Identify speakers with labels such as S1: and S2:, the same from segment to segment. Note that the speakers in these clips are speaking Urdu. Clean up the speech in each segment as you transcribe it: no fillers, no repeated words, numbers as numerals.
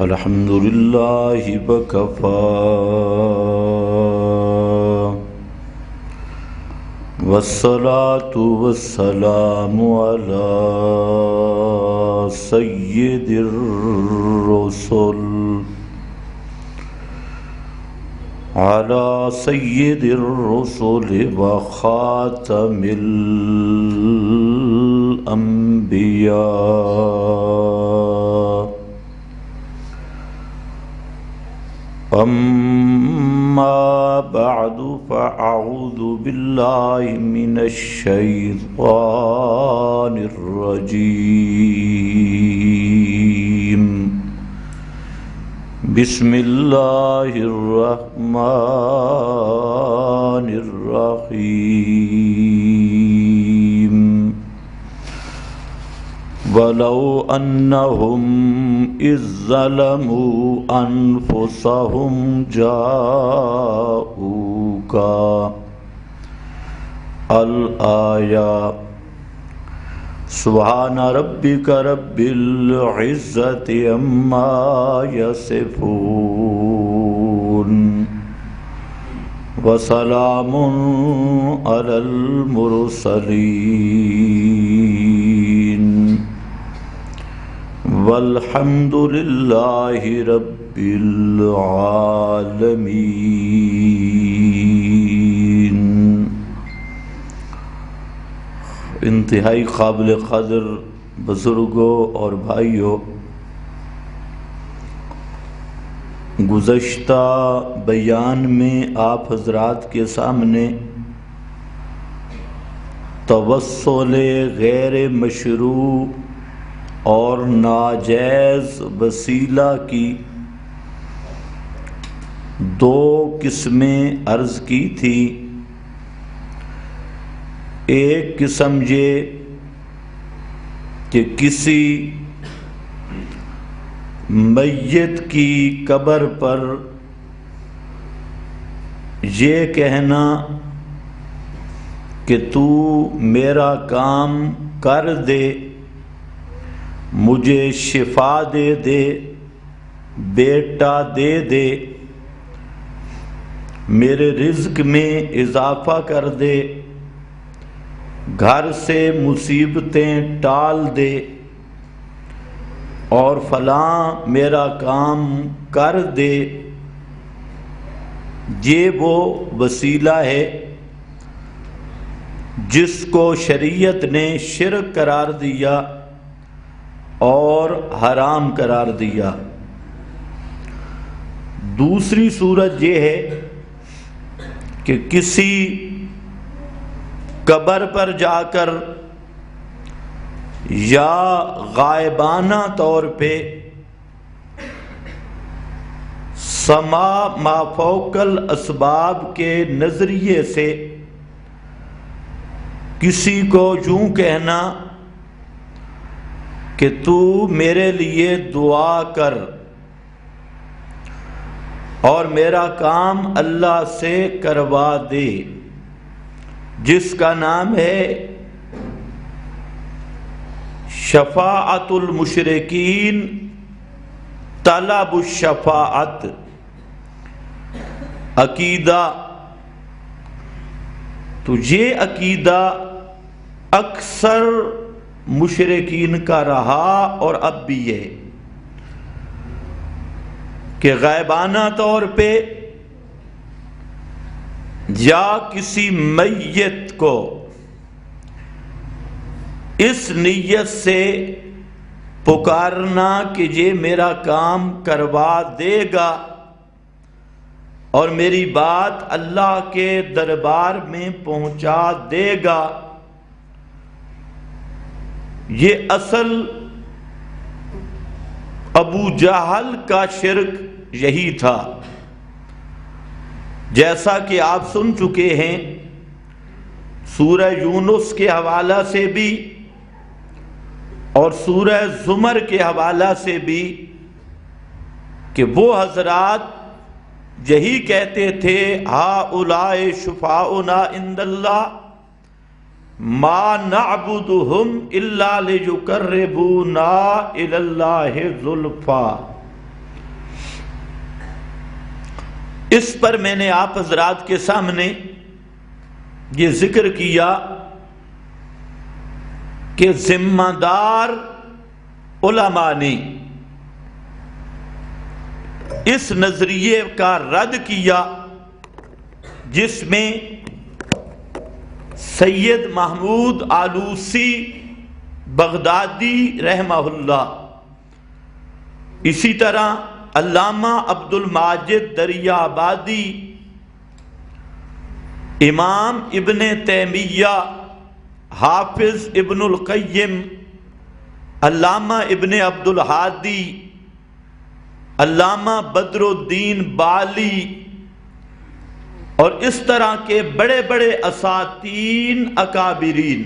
S1: الحمد لله وكفى والصلاة والسلام على سيد الرسل وخاتم الأنبياء. أما بعد فأعوذ بالله من الشيطان الرجيم. بسم الله الرحمن الرحيم. ولو أنهم إذ ظلموا أنفسهم جاءوك الآية. سبحان ربك رب العزة عما يصفون وسلام على المرسلين والحمد لله رب العالمين. انتہائی قابل قدر بزرگوں اور بھائیوں، گزشتہ بیان میں آپ حضرات کے سامنے توسل غیر مشروع اور ناجائز وسیلہ کی دو قسمیں عرض کی تھی. ایک قسم یہ کہ کسی میت کی قبر پر یہ کہنا کہ تو میرا کام کر دے، مجھے شفا دے دے، بیٹا دے دے، میرے رزق میں اضافہ کر دے، گھر سے مصیبتیں ٹال دے، اور فلاں میرا کام کر دے. یہ وہ وسیلہ ہے جس کو شریعت نے شرک قرار دیا اور حرام قرار دیا. دوسری صورت یہ ہے کہ کسی قبر پر جا کر یا غائبانہ طور پہ سما مافوق الاسباب کے نظریے سے کسی کو یوں کہنا کہ تو میرے لیے دعا کر اور میرا کام اللہ سے کروا دے، جس کا نام ہے شفاعت المشرکین، طلب الشفاعت. عقیدہ تو یہ عقیدہ اکثر مشرکین کا رہا اور اب بھی ہے کہ غائبانہ طور پہ یا کسی میت کو اس نیت سے پکارنا کہ یہ میرا کام کروا دے گا اور میری بات اللہ کے دربار میں پہنچا دے گا. یہ اصل ابو جہل کا شرک یہی تھا. جیسا کہ آپ سن چکے ہیں سورہ یونس کے حوالہ سے بھی اور سورہ زمر کے حوالہ سے بھی کہ وہ حضرات یہی کہتے تھے ہؤلاء شفاؤنا عند اللہ ما نعبدہم الا لیقربونا الی اللہ زلفا۔ اس پر میں نے آپ حضرات کے سامنے یہ ذکر کیا کہ ذمہ دار علماء نے اس نظریے کا رد کیا جس میں سید محمود آلوسی بغدادی رحمہ اللہ، اسی طرح علامہ عبد الماجد دریا آبادی، امام ابن تیمیہ، حافظ ابن القیم، علامہ ابن عبد الہادی، علامہ بدر الدین بالی اور اس طرح کے بڑے بڑے اساتین اکابرین،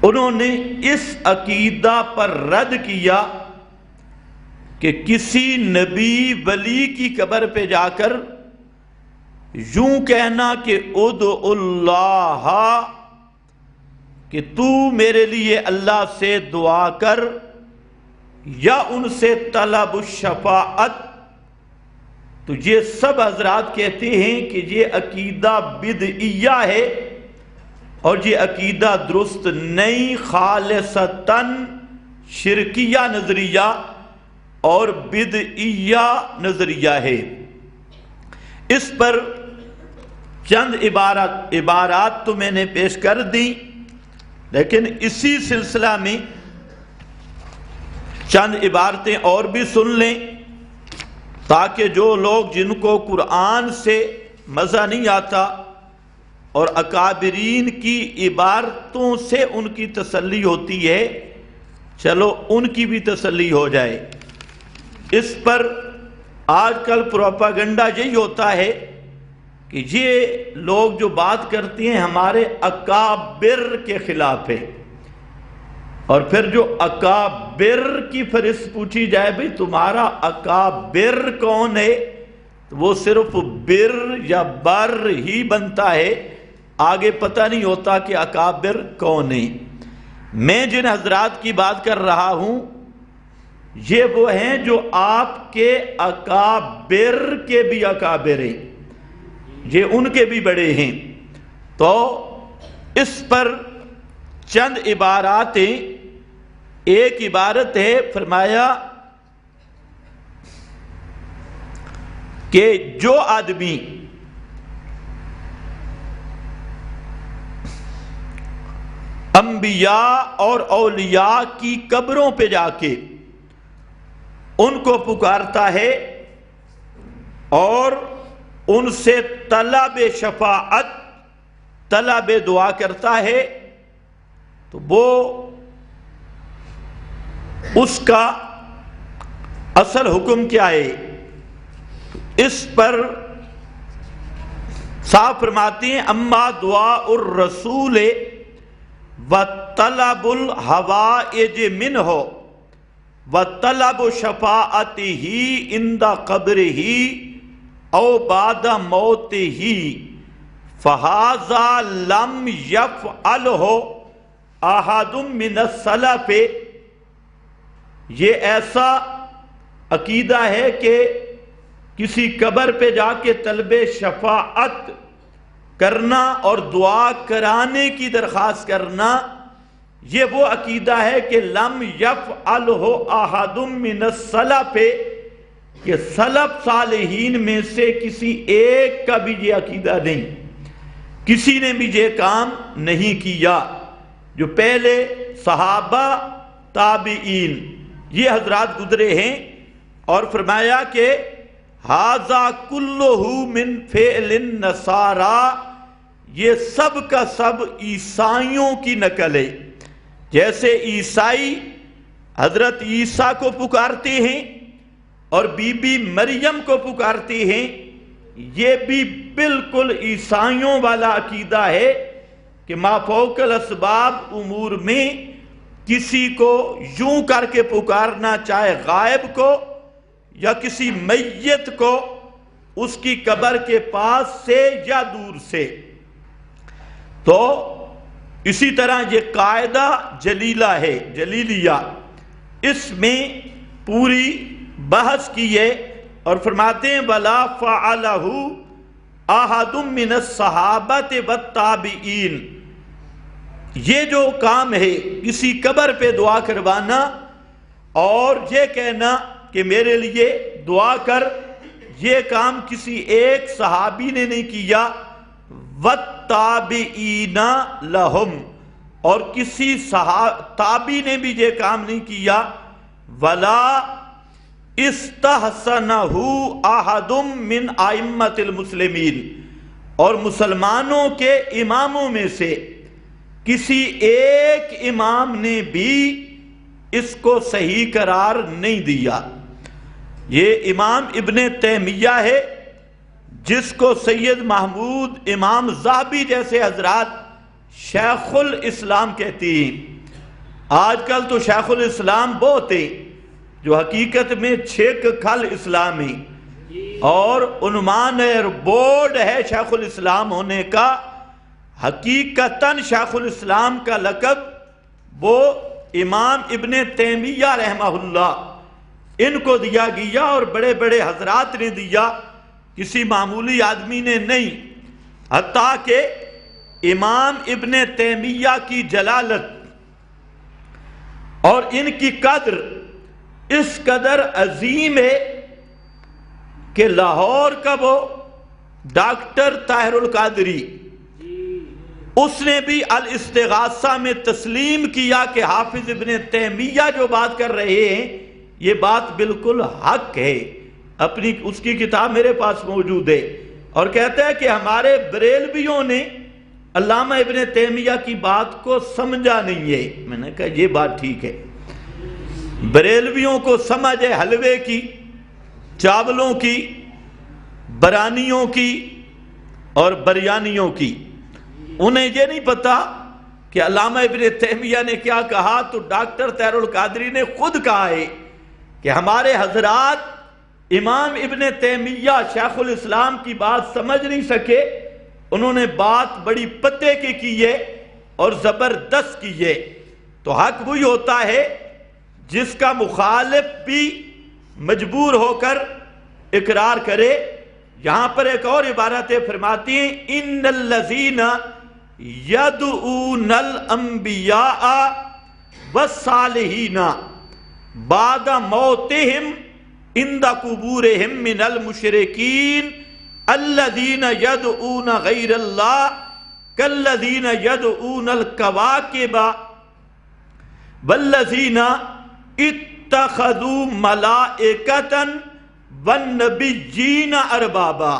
S1: انہوں نے اس عقیدہ پر رد کیا کہ کسی نبی ولی کی قبر پہ جا کر یوں کہنا کہ ادعو اللہ، کہ تو میرے لیے اللہ سے دعا کر، یا ان سے طلب الشفاعت، تو یہ سب حضرات کہتے ہیں کہ یہ عقیدہ بدعیہ ہے اور یہ عقیدہ درست نہیں، خالصتاً شرکیہ نظریہ اور بدعیہ نظریہ ہے۔ اس پر چند عبارات تو میں نے پیش کر دی، لیکن اسی سلسلہ میں چند عبارتیں اور بھی سن لیں تاکہ جو لوگ جن کو قرآن سے مزہ نہیں آتا اور اکابرین کی عبارتوں سے ان کی تسلی ہوتی ہے، چلو ان کی بھی تسلی ہو جائے۔ اس پر آج کل پروپیگنڈا یہی ہوتا ہے کہ یہ لوگ جو بات کرتے ہیں ہمارے اکابر کے خلاف ہے، اور پھر جو اکابر کی فہرست پوچھی جائے بھئی تمہارا اکابر کون ہے، تو وہ صرف بر یا بر ہی بنتا ہے، آگے پتہ نہیں ہوتا کہ اکابر کون ہے۔ میں جن حضرات کی بات کر رہا ہوں یہ وہ ہیں جو آپ کے اکابر کے بھی اکابر ہیں، یہ ان کے بھی بڑے ہیں۔ تو اس پر چند عبارات ہیں۔ ایک عبارت ہے، فرمایا کہ جو آدمی انبیاء اور اولیاء کی قبروں پہ جا کے ان کو پکارتا ہے اور ان سے طلب شفاعت، طلب دعا کرتا ہے، تو وہ اس کا اصل حکم کیا ہے؟ اس پر صاحب فرماتے ہیں اما دعاء الرسول وطلب الحوائج منہ وطلب شفاعتہ عند قبرہ او بعد موتہ فہذا لم یفعلہ احد من السلف۔ یہ ایسا عقیدہ ہے کہ کسی قبر پہ جا کے طلب شفاعت کرنا اور دعا کرانے کی درخواست کرنا، یہ وہ عقیدہ ہے کہ لم یفعلہ احد من السلف، کہ سلف صالحین میں سے کسی ایک کا بھی یہ عقیدہ نہیں، کسی نے بھی یہ کام نہیں کیا۔ جو پہلے صحابہ، تابعین، یہ حضرات گزرے ہیں، اور فرمایا کہ ھذا کلہ من فعل النصارى، یہ سب کا سب عیسائیوں کی نقل ہے۔ جیسے عیسائی حضرت عیسیٰ کو پکارتے ہیں اور بی بی مریم کو پکارتے ہیں، یہ بھی بالکل عیسائیوں والا عقیدہ ہے کہ ما فوق الاسباب امور میں کسی کو یوں کر کے پکارنا، چاہے غائب کو یا کسی میت کو اس کی قبر کے پاس سے یا دور سے۔ تو اسی طرح یہ قاعدہ جلیلہ ہے، جلیلیہ، اس میں پوری بحث کی ہے اور فرماتے ہیں وَلَا فَعَلَهُ أَحَدٌ مِّنَ الصَّحَابَةِ وَالتَّابِعِينَ، یہ جو کام ہے کسی قبر پہ دعا کروانا اور یہ کہنا کہ میرے لیے دعا کر، یہ کام کسی ایک صحابی نے نہیں کیا، وَالتَّابِعِينَ لَهُمْ، اور کسی تابعی نے بھی یہ کام نہیں کیا، وَلَا اِسْتَحْسَنَهُ أَحَدٌ مِّنْ أَئِمَّةِ الْمُسْلِمِينَ، اور مسلمانوں کے اماموں میں سے کسی ایک امام نے بھی اس کو صحیح قرار نہیں دیا۔ یہ امام ابن تیمیہ ہے، جس کو سید محمود امام ذہبی جیسے حضرات شیخ الاسلام کہتی ہیں۔ آج کل تو شیخ الاسلام بہت ہیں جو حقیقت میں چھک کھل اسلام ہیں، اور عنوان ہے، بورڈ ہے شیخ الاسلام ہونے کا۔ حقیقتاً شیخ الاسلام کا لقب وہ امام ابن تیمیہ رحمہ اللہ ان کو دیا گیا، اور بڑے بڑے حضرات نے دیا، کسی معمولی آدمی نے نہیں۔ حتیٰ کہ امام ابن تیمیہ کی جلالت اور ان کی قدر اس قدر عظیم ہے کہ لاہور کا وہ ڈاکٹر طاہر القادری، اس نے بھی الاستغاثہ میں تسلیم کیا کہ حافظ ابن تیمیہ جو بات کر رہے ہیں یہ بات بالکل حق ہے۔ اپنی اس کی کتاب میرے پاس موجود ہے، اور کہتا ہے کہ ہمارے بریلویوں نے علامہ ابن تیمیہ کی بات کو سمجھا نہیں ہے۔ میں نے کہا یہ بات ٹھیک ہے، بریلویوں کو سمجھ ہے حلوے کی، چاولوں کی، برانیوں کی اور بریانیوں کی، انہیں یہ نہیں پتا کہ علامہ ابن تیمیہ نے کیا کہا۔ تو ڈاکٹر طاہر القادری نے خود کہا ہے کہ ہمارے حضرات امام ابن تیمیہ شیخ الاسلام کی بات سمجھ نہیں سکے، انہوں نے بات بڑی پتے کی کی ہے اور زبردست کی ہے۔ تو حق وہی ہوتا ہے جس کا مخالف بھی مجبور ہو کر اقرار کرے۔ یہاں پر ایک اور عبارت فرماتی ہیں ان الذین یدعون الانبیاء والصالحین بعد موتہم عند قبورہم من المشرکین الذین یدعون غیر اللہ کالذین یدعون الکواکب والذین اتخذوا ملائکۃ والنبیین اربابا۔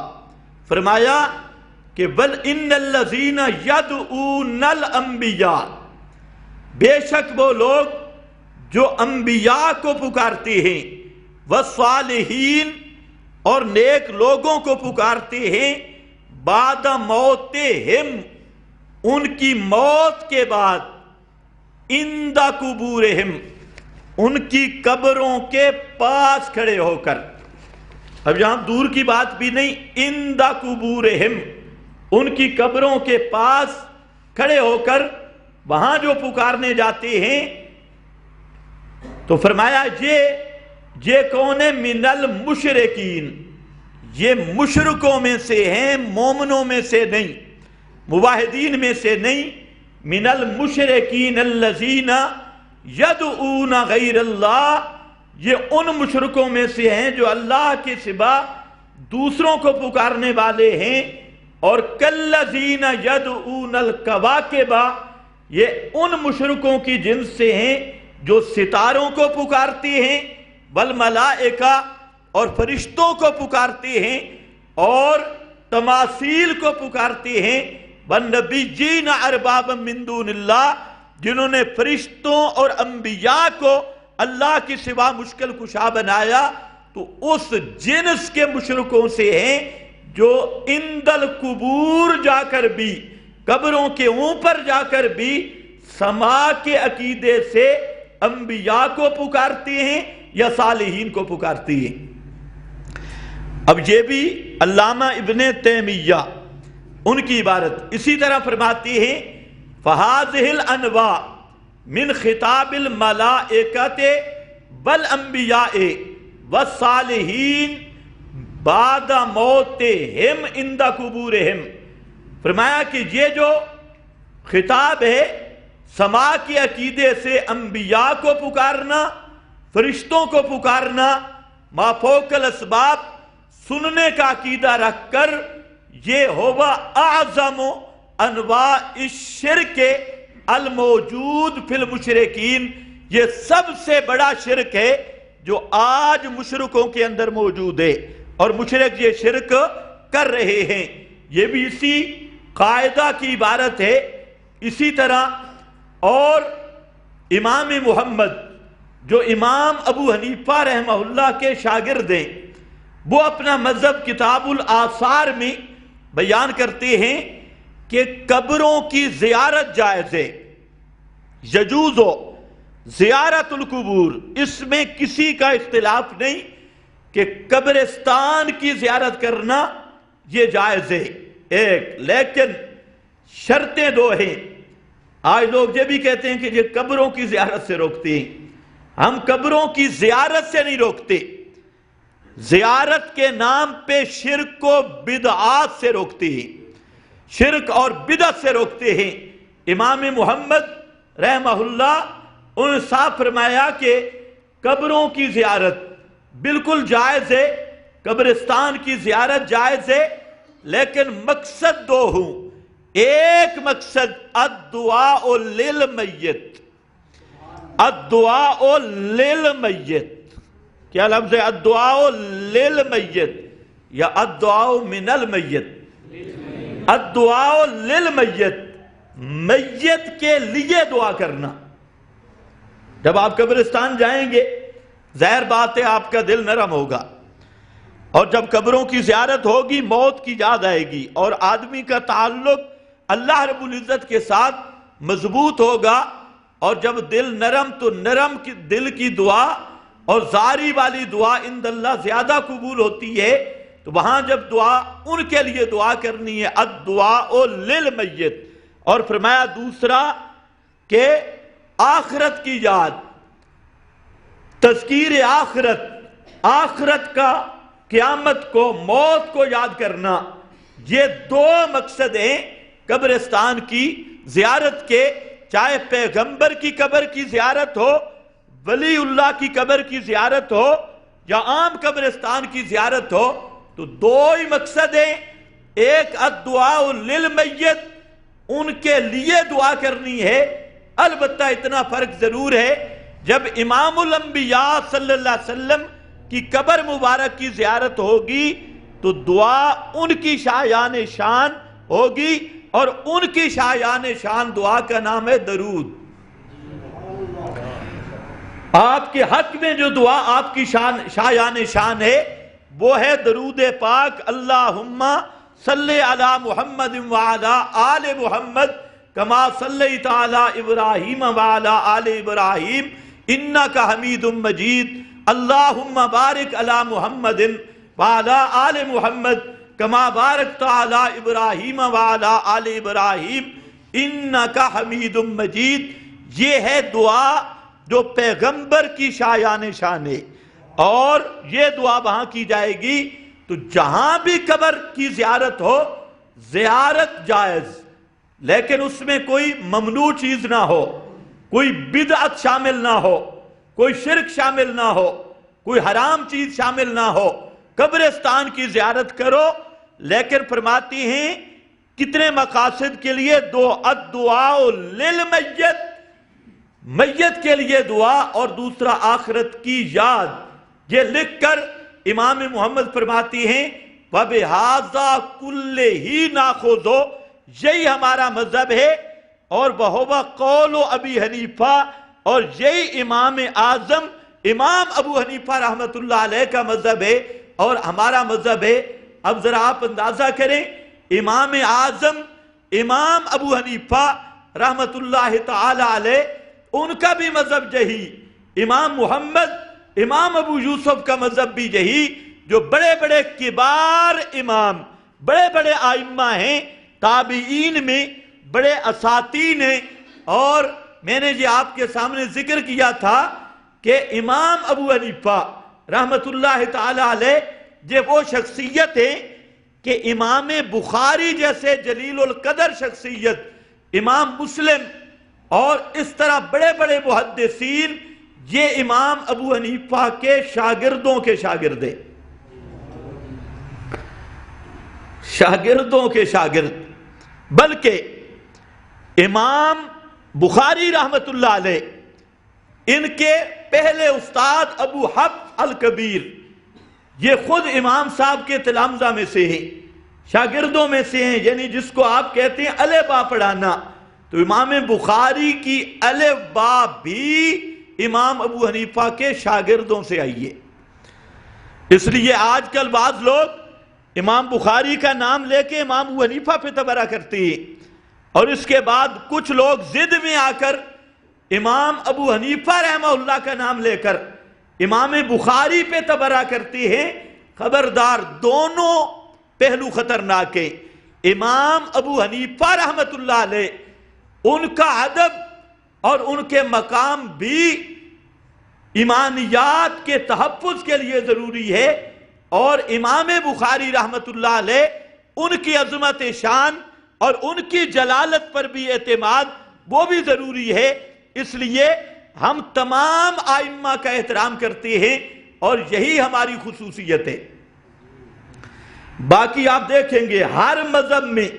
S1: فرمایا کہ بل ان الذین یدعون الانبیاء، بے شک وہ لوگ جو انبیاء کو پکارتے ہیں، والصالحین اور نیک لوگوں کو پکارتے ہیں، بعد موتہم ان کی موت کے بعد، عند قبورہم ان کی قبروں کے پاس کھڑے ہو کر۔ اب یہاں دور کی بات بھی نہیں، عند قبورہم ان کی قبروں کے پاس کھڑے ہو کر وہاں جو پکارنے جاتے ہیں۔ تو فرمایا یہ کون ہے؟ من المشرکین، یہ مشرکوں میں سے ہیں، مومنوں میں سے نہیں، موحدین میں سے نہیں۔ من المشرکین الذین یدعون غیر اللہ، یہ ان مشرکوں میں سے ہیں جو اللہ کے سوا دوسروں کو پکارنے والے ہیں۔ اور کالذین یدعون الکواکب، یہ ان مشرکوں کی جنس سے ہیں جو ستاروں کو پکارتے ہیں، والملائکہ اور فرشتوں کو پکارتے ہیں، اور تماثیل کو پکارتے ہیں، والنبیین اربابا من دون اللہ، جنہوں نے فرشتوں اور انبیاء کو اللہ کی سوا مشکل کشا بنایا۔ تو اس جنس کے مشرکوں سے ہیں جو عند القبور جا کر بھی، قبروں کے اوپر جا کر بھی سما کے عقیدے سے انبیاء کو پکارتے ہیں یا صالحین کو پکارتے ہیں۔ اب یہ بھی علامہ ابن تیمیہ ان کی عبارت اسی طرح فرماتے ہیں فہذہ الانواع من خطاب الملائکۃ والانبیاء والصالحین بعد موتہم عند قبورہم، فرمایا کہ یہ جو خطاب ہے سما کے عقیدے سے انبیاء کو پکارنا، فرشتوں کو پکارنا، ما فوق الاسباب سننے کا عقیدہ رکھ کر، یہ ہوا اعظم انواع الشرک الموجود فی المشرکین، یہ سب سے بڑا شرک ہے جو آج مشرکوں کے اندر موجود ہے، اور مشرک یہ شرک کر رہے ہیں۔ یہ بھی اسی قاعدہ کی عبارت ہے۔ اسی طرح اور امام محمد جو امام ابو حنیفہ رحمہ اللہ کے شاگرد ہیں، وہ اپنا مذہب کتاب الآثار میں بیان کرتے ہیں کہ قبروں کی زیارت جائز ہے، یجوز زیارت القبور، اس میں کسی کا اختلاف نہیں کہ قبرستان کی زیارت کرنا یہ جائز ہے ایک، لیکن شرطیں دو ہیں۔ آج لوگ یہ بھی کہتے ہیں کہ یہ قبروں کی زیارت سے روکتے ہیں، ہم قبروں کی زیارت سے نہیں روکتے، زیارت کے نام پہ شرک کو بدعات سے روکتے ہیں، شرک اور بدعت سے روکتے ہیں۔ امام محمد رحمہ اللہ انہوں نے صاف فرمایا کہ قبروں کی زیارت بالکل جائز ہے، قبرستان کی زیارت جائز ہے، لیکن مقصد دو ہوں۔ ایک مقصد الدعاء للمیت، الدعاء للمیت، کیا لفظ ہے؟ الدعاء للمیت یا الدعاء من المیت؟ الدعاء للمیت، میت کے لیے دعا کرنا۔ جب آپ قبرستان جائیں گے ظاہر بات ہے آپ کا دل نرم ہوگا، اور جب قبروں کی زیارت ہوگی موت کی یاد آئے گی، اور آدمی کا تعلق اللہ رب العزت کے ساتھ مضبوط ہوگا، اور جب دل نرم تو نرم دل کی دعا اور زاری والی دعا عند اللہ زیادہ قبول ہوتی ہے، تو وہاں جب دعا ان کے لیے دعا کرنی ہے الدعاء للمیت۔ اور فرمایا دوسرا کہ آخرت کی یاد، تذکیر آخرت، آخرت کا، قیامت کو، موت کو یاد کرنا، یہ دو مقصد ہیں قبرستان کی زیارت کے، چاہے پیغمبر کی قبر کی زیارت ہو، ولی اللہ کی قبر کی زیارت ہو، یا عام قبرستان کی زیارت ہو، تو دو ہی مقصد ہیں۔ ایک الدعاء للمیت، ان کے لیے دعا کرنی ہے، البتہ اتنا فرق ضرور ہے، جب امام الانبیاء صلی اللہ علیہ وسلم کی قبر مبارک کی زیارت ہوگی تو دعا ان کی شایان شان ہوگی، اور ان کی شایان شان دعا کا نام ہے درود۔ آپ کے حق میں جو دعا آپ کی شایان شان ہے وہ ہے درود پاک، اللہم صلی علی محمد وعلی آل محمد کما صلیت علی ابراہیم وعلی آل ابراہیم انک حمید مجید، اللہم بارک علی محمد وعلی آل محمد کما بارکت علی ابراہیم وعلی آل ابراہیم انک حمید مجید۔ یہ ہے دعا جو پیغمبر کی شایان شان ہے، اور یہ دعا وہاں کی جائے گی۔ تو جہاں بھی قبر کی زیارت ہو، زیارت جائز، لیکن اس میں کوئی ممنوع چیز نہ ہو، کوئی بدعت شامل نہ ہو، کوئی شرک شامل نہ ہو، کوئی حرام چیز شامل نہ ہو۔ قبرستان کی زیارت کرو، لیکن فرماتی ہیں کتنے مقاصد کے لیے؟ دو، الدعاء للمیت، میت کے لیے دعا، اور دوسرا آخرت کی یاد۔ یہ لکھ کر امام محمد فرماتی ہیں وَبِهَذَا كُلِّهِ نَأْخُذُ، یہی ہمارا مذہب ہے، اور وَهُوَ قَوْلُ أَبِي حنیفہ، اور یہی امام اعظم امام ابو حنیفہ رحمت اللہ علیہ کا مذہب ہے، اور ہمارا مذہب ہے۔ اب ذرا آپ اندازہ کریں، امام اعظم امام ابو حنیفہ رحمت اللہ تعالی علیہ، ان کا بھی مذہب یہی، امام محمد امام ابو یوسف کا مذہب بھی یہی، جو بڑے بڑے کبار امام، بڑے بڑے آئمہ ہیں تابعین میں، بڑے اساتین ہیں، اور میں نے یہ آپ کے سامنے ذکر کیا تھا کہ امام ابو حنیفہ رحمت اللہ تعالی علیہ یہ وہ شخصیت ہے کہ امام بخاری جیسے جلیل القدر شخصیت، امام مسلم اور اس طرح بڑے بڑے محدثین، یہ امام ابو حنیفہ کے شاگردوں کے شاگرد ہیں، شاگردوں کے شاگرد۔ بلکہ امام بخاری رحمت اللہ علیہ ان کے پہلے استاد ابو حفص الکبیر، یہ خود امام صاحب کے تلامذہ میں سے ہیں، شاگردوں میں سے ہیں، یعنی جس کو آپ کہتے ہیں الف با پڑھانا، تو امام بخاری کی الف با بھی امام ابو حنیفہ کے شاگردوں سے آئی ہے۔ اس لیے آج کل بعض لوگ امام بخاری کا نام لے کے امام ابو حنیفہ پہ تبرہ کرتے ہیں، اور اس کے بعد کچھ لوگ ضد میں آ کر امام ابو حنیفہ رحمہ اللہ کا نام لے کر امام بخاری پہ تبرہ کرتے ہیں۔ خبردار، دونوں پہلو خطرناک ہیں۔ امام ابو حنیفہ رحمت اللہ علیہ ان کا ادب اور ان کے مقام بھی ایمانیات کے تحفظ کے لیے ضروری ہے، اور امام بخاری رحمت اللہ علیہ ان کی عظمت شان اور ان کی جلالت پر بھی اعتماد وہ بھی ضروری ہے۔ اس لیے ہم تمام ائمہ کا احترام کرتے ہیں، اور یہی ہماری خصوصیت ہے۔ باقی آپ دیکھیں گے ہر مذہب میں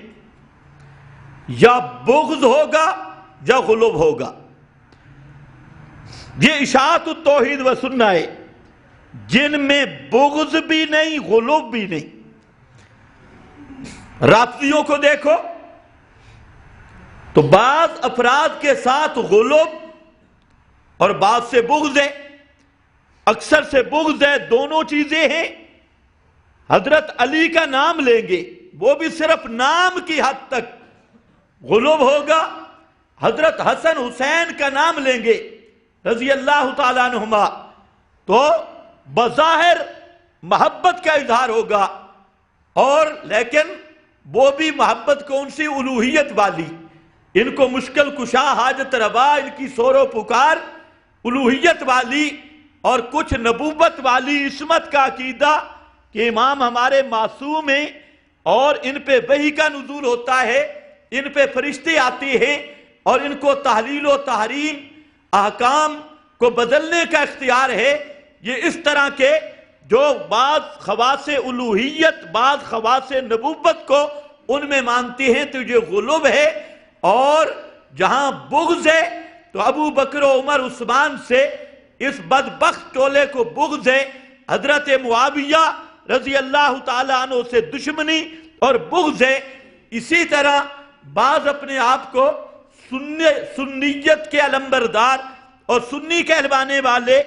S1: یا بغض ہوگا یا غلو ہوگا۔ یہ اشاعت التوحید و سنہ ہے جن میں بغض بھی نہیں، غلو بھی نہیں۔ رافضیوں کو دیکھو تو بعض افراد کے ساتھ غلو اور بعض سے بغض ہے، اکثر سے بغض ہے، دونوں چیزیں ہیں۔ حضرت علی کا نام لیں گے وہ بھی صرف نام کی حد تک غلو ہوگا، حضرت حسن حسین کا نام لیں گے رضی اللہ تعالیٰ عنہما تو بظاہر محبت کا اظہار ہوگا، اور لیکن وہ بھی محبت کون سی؟ الوہیت والی۔ ان کو مشکل کشا، حاجت روا، ان کی سور و پکار الوہیت والی، اور کچھ نبوت والی عصمت کا عقیدہ کہ امام ہمارے معصوم ہیں اور ان پہ وحی کا نزول ہوتا ہے، ان پہ فرشتے آتے ہیں اور ان کو تحلیل و تحریم احکام کو بدلنے کا اختیار ہے۔ یہ اس طرح کے جو بعض خواص الوہیت، بعض خواص نبوت کو ان میں مانتے ہیں، تو یہ غلو ہے۔ اور جہاں بغض ہے تو ابو بکر و عمر عثمان سے اس بدبخت ٹولے کو بغض ہے، حضرت معاویہ رضی اللہ تعالیٰ عنہ سے دشمنی اور بغض ہے۔ اسی طرح بعض اپنے آپ کو سنیت کے علمبردار اور سنی کہلوانے والے،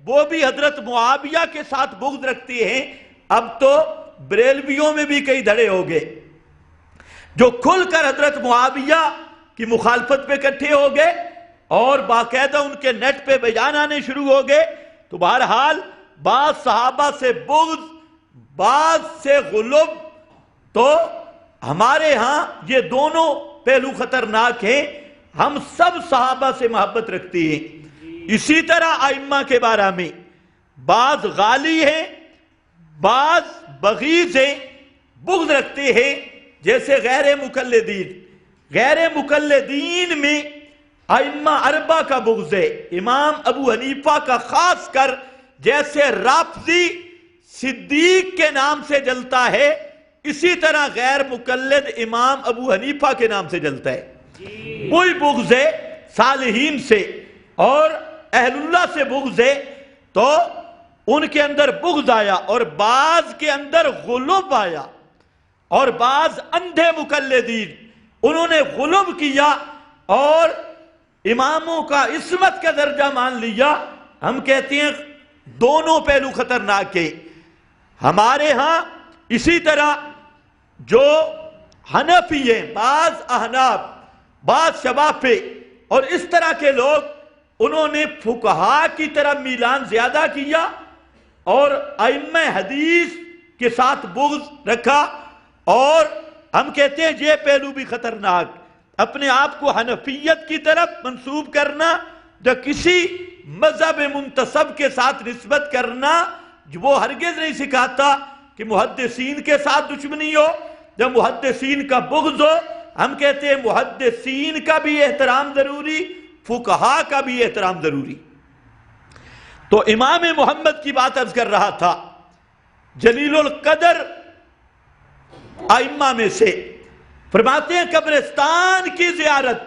S1: وہ بھی حضرت معاویہ کے ساتھ بغض رکھتے ہیں۔ اب تو بریلویوں میں بھی کئی دھڑے ہو گئے جو کھل کر حضرت معاویہ کی مخالفت پہ اکٹھے ہو گئے، اور باقاعدہ ان کے نیٹ پہ بیان آنے شروع ہو گئے۔ تو بہرحال بعض صحابہ سے بغض، بعض سے غلب، تو ہمارے ہاں یہ دونوں پہلو خطرناک ہیں۔ ہم سب صحابہ سے محبت رکھتے ہیں۔ اسی طرح ائمہ کے بارے میں بعض غالی ہیں، بعض بغیض ہیں، بغض رکھتے ہیں، جیسے غیر مقلدین۔ غیر مقلدین میں ائمہ اربعہ کا بغض ہے، امام ابو حنیفہ کا خاص کر، جیسے رافضی صدیق کے نام سے جلتا ہے، اسی طرح غیر مقلد امام ابو حنیفہ کے نام سے جلتا ہے۔ کوئی بغض ہے صالحین سے اور اہل اللہ سے بغض ہے، تو ان کے اندر بغض آیا، اور بعض کے اندر غلب آیا، اور بعض اندھے مقلدین انہوں نے غلب کیا اور اماموں کا عصمت کا درجہ مان لیا۔ ہم کہتے ہیں دونوں پہلو خطرناک ہیں۔ ہمارے ہاں اسی طرح جو حنفی ہیں، بعض احناف، بعض شوافی اور اس طرح کے لوگ، انہوں نے فقہا کی طرح میلان زیادہ کیا اور ائمہ حدیث کے ساتھ بغض رکھا، اور ہم کہتے ہیں یہ پہلو بھی خطرناک۔ اپنے آپ کو حنفیت کی طرف منسوب کرنا یا کسی مذہب منتسب کے ساتھ نسبت کرنا، وہ ہرگز نہیں سکھاتا کہ محدثین کے ساتھ دشمنی ہو یا محدثین کا بغض ہو۔ ہم کہتے ہیں محدثین کا بھی احترام ضروری، فقہا کا بھی احترام ضروری۔ تو امام محمد کی بات عرض کر رہا تھا، جلیل القدر ائمہ میں سے فرماتے ہیں قبرستان کی زیارت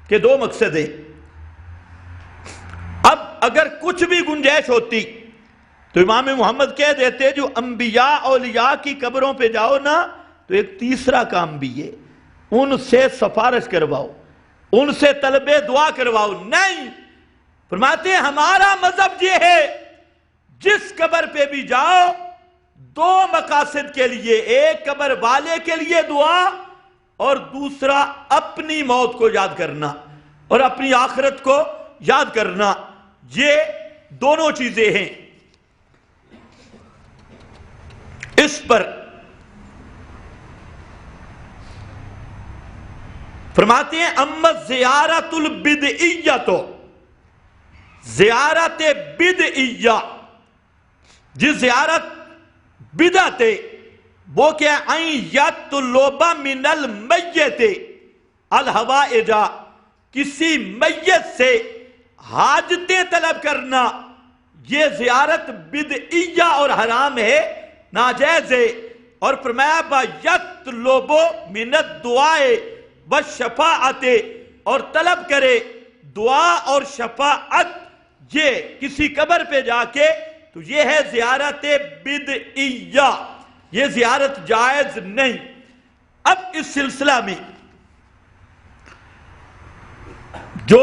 S1: کے دو مقصد ہیں۔ اب اگر کچھ بھی گنجائش ہوتی تو امام محمد کہہ دیتے جو انبیاء اولیاء کی قبروں پہ جاؤ نا تو ایک تیسرا کام بھی ہے، ان سے سفارش کرواؤ، ان سے طلب دعا کرواؤ۔ نہیں، فرماتے ہیں ہمارا مذہب یہ ہے جس قبر پہ بھی جاؤ دو مقاصد کے لیے، ایک قبر والے کے لیے دعا اور دوسرا اپنی موت کو یاد کرنا اور اپنی آخرت کو یاد کرنا، یہ دونوں چیزیں ہیں۔ اس پر فرماتے ہیں اما زیارت البدعیہ، تو زیارت بدعیہ جس زیارت بدعت ہے وہ کیا این یطلب من المیت الحوائج، کسی میت سے حاجتیں طلب کرنا، یہ زیارت بدعیہ اور حرام ہے، ناجائز ہے۔ اور فرمایا با یطلب من الدعاء والشفاعت، اور طلب کرے دعا اور شفاعت، یہ کسی قبر پہ جا کے تو یہ ہے زیارت بدعیہ، یہ زیارت جائز نہیں۔ اب اس سلسلہ میں جو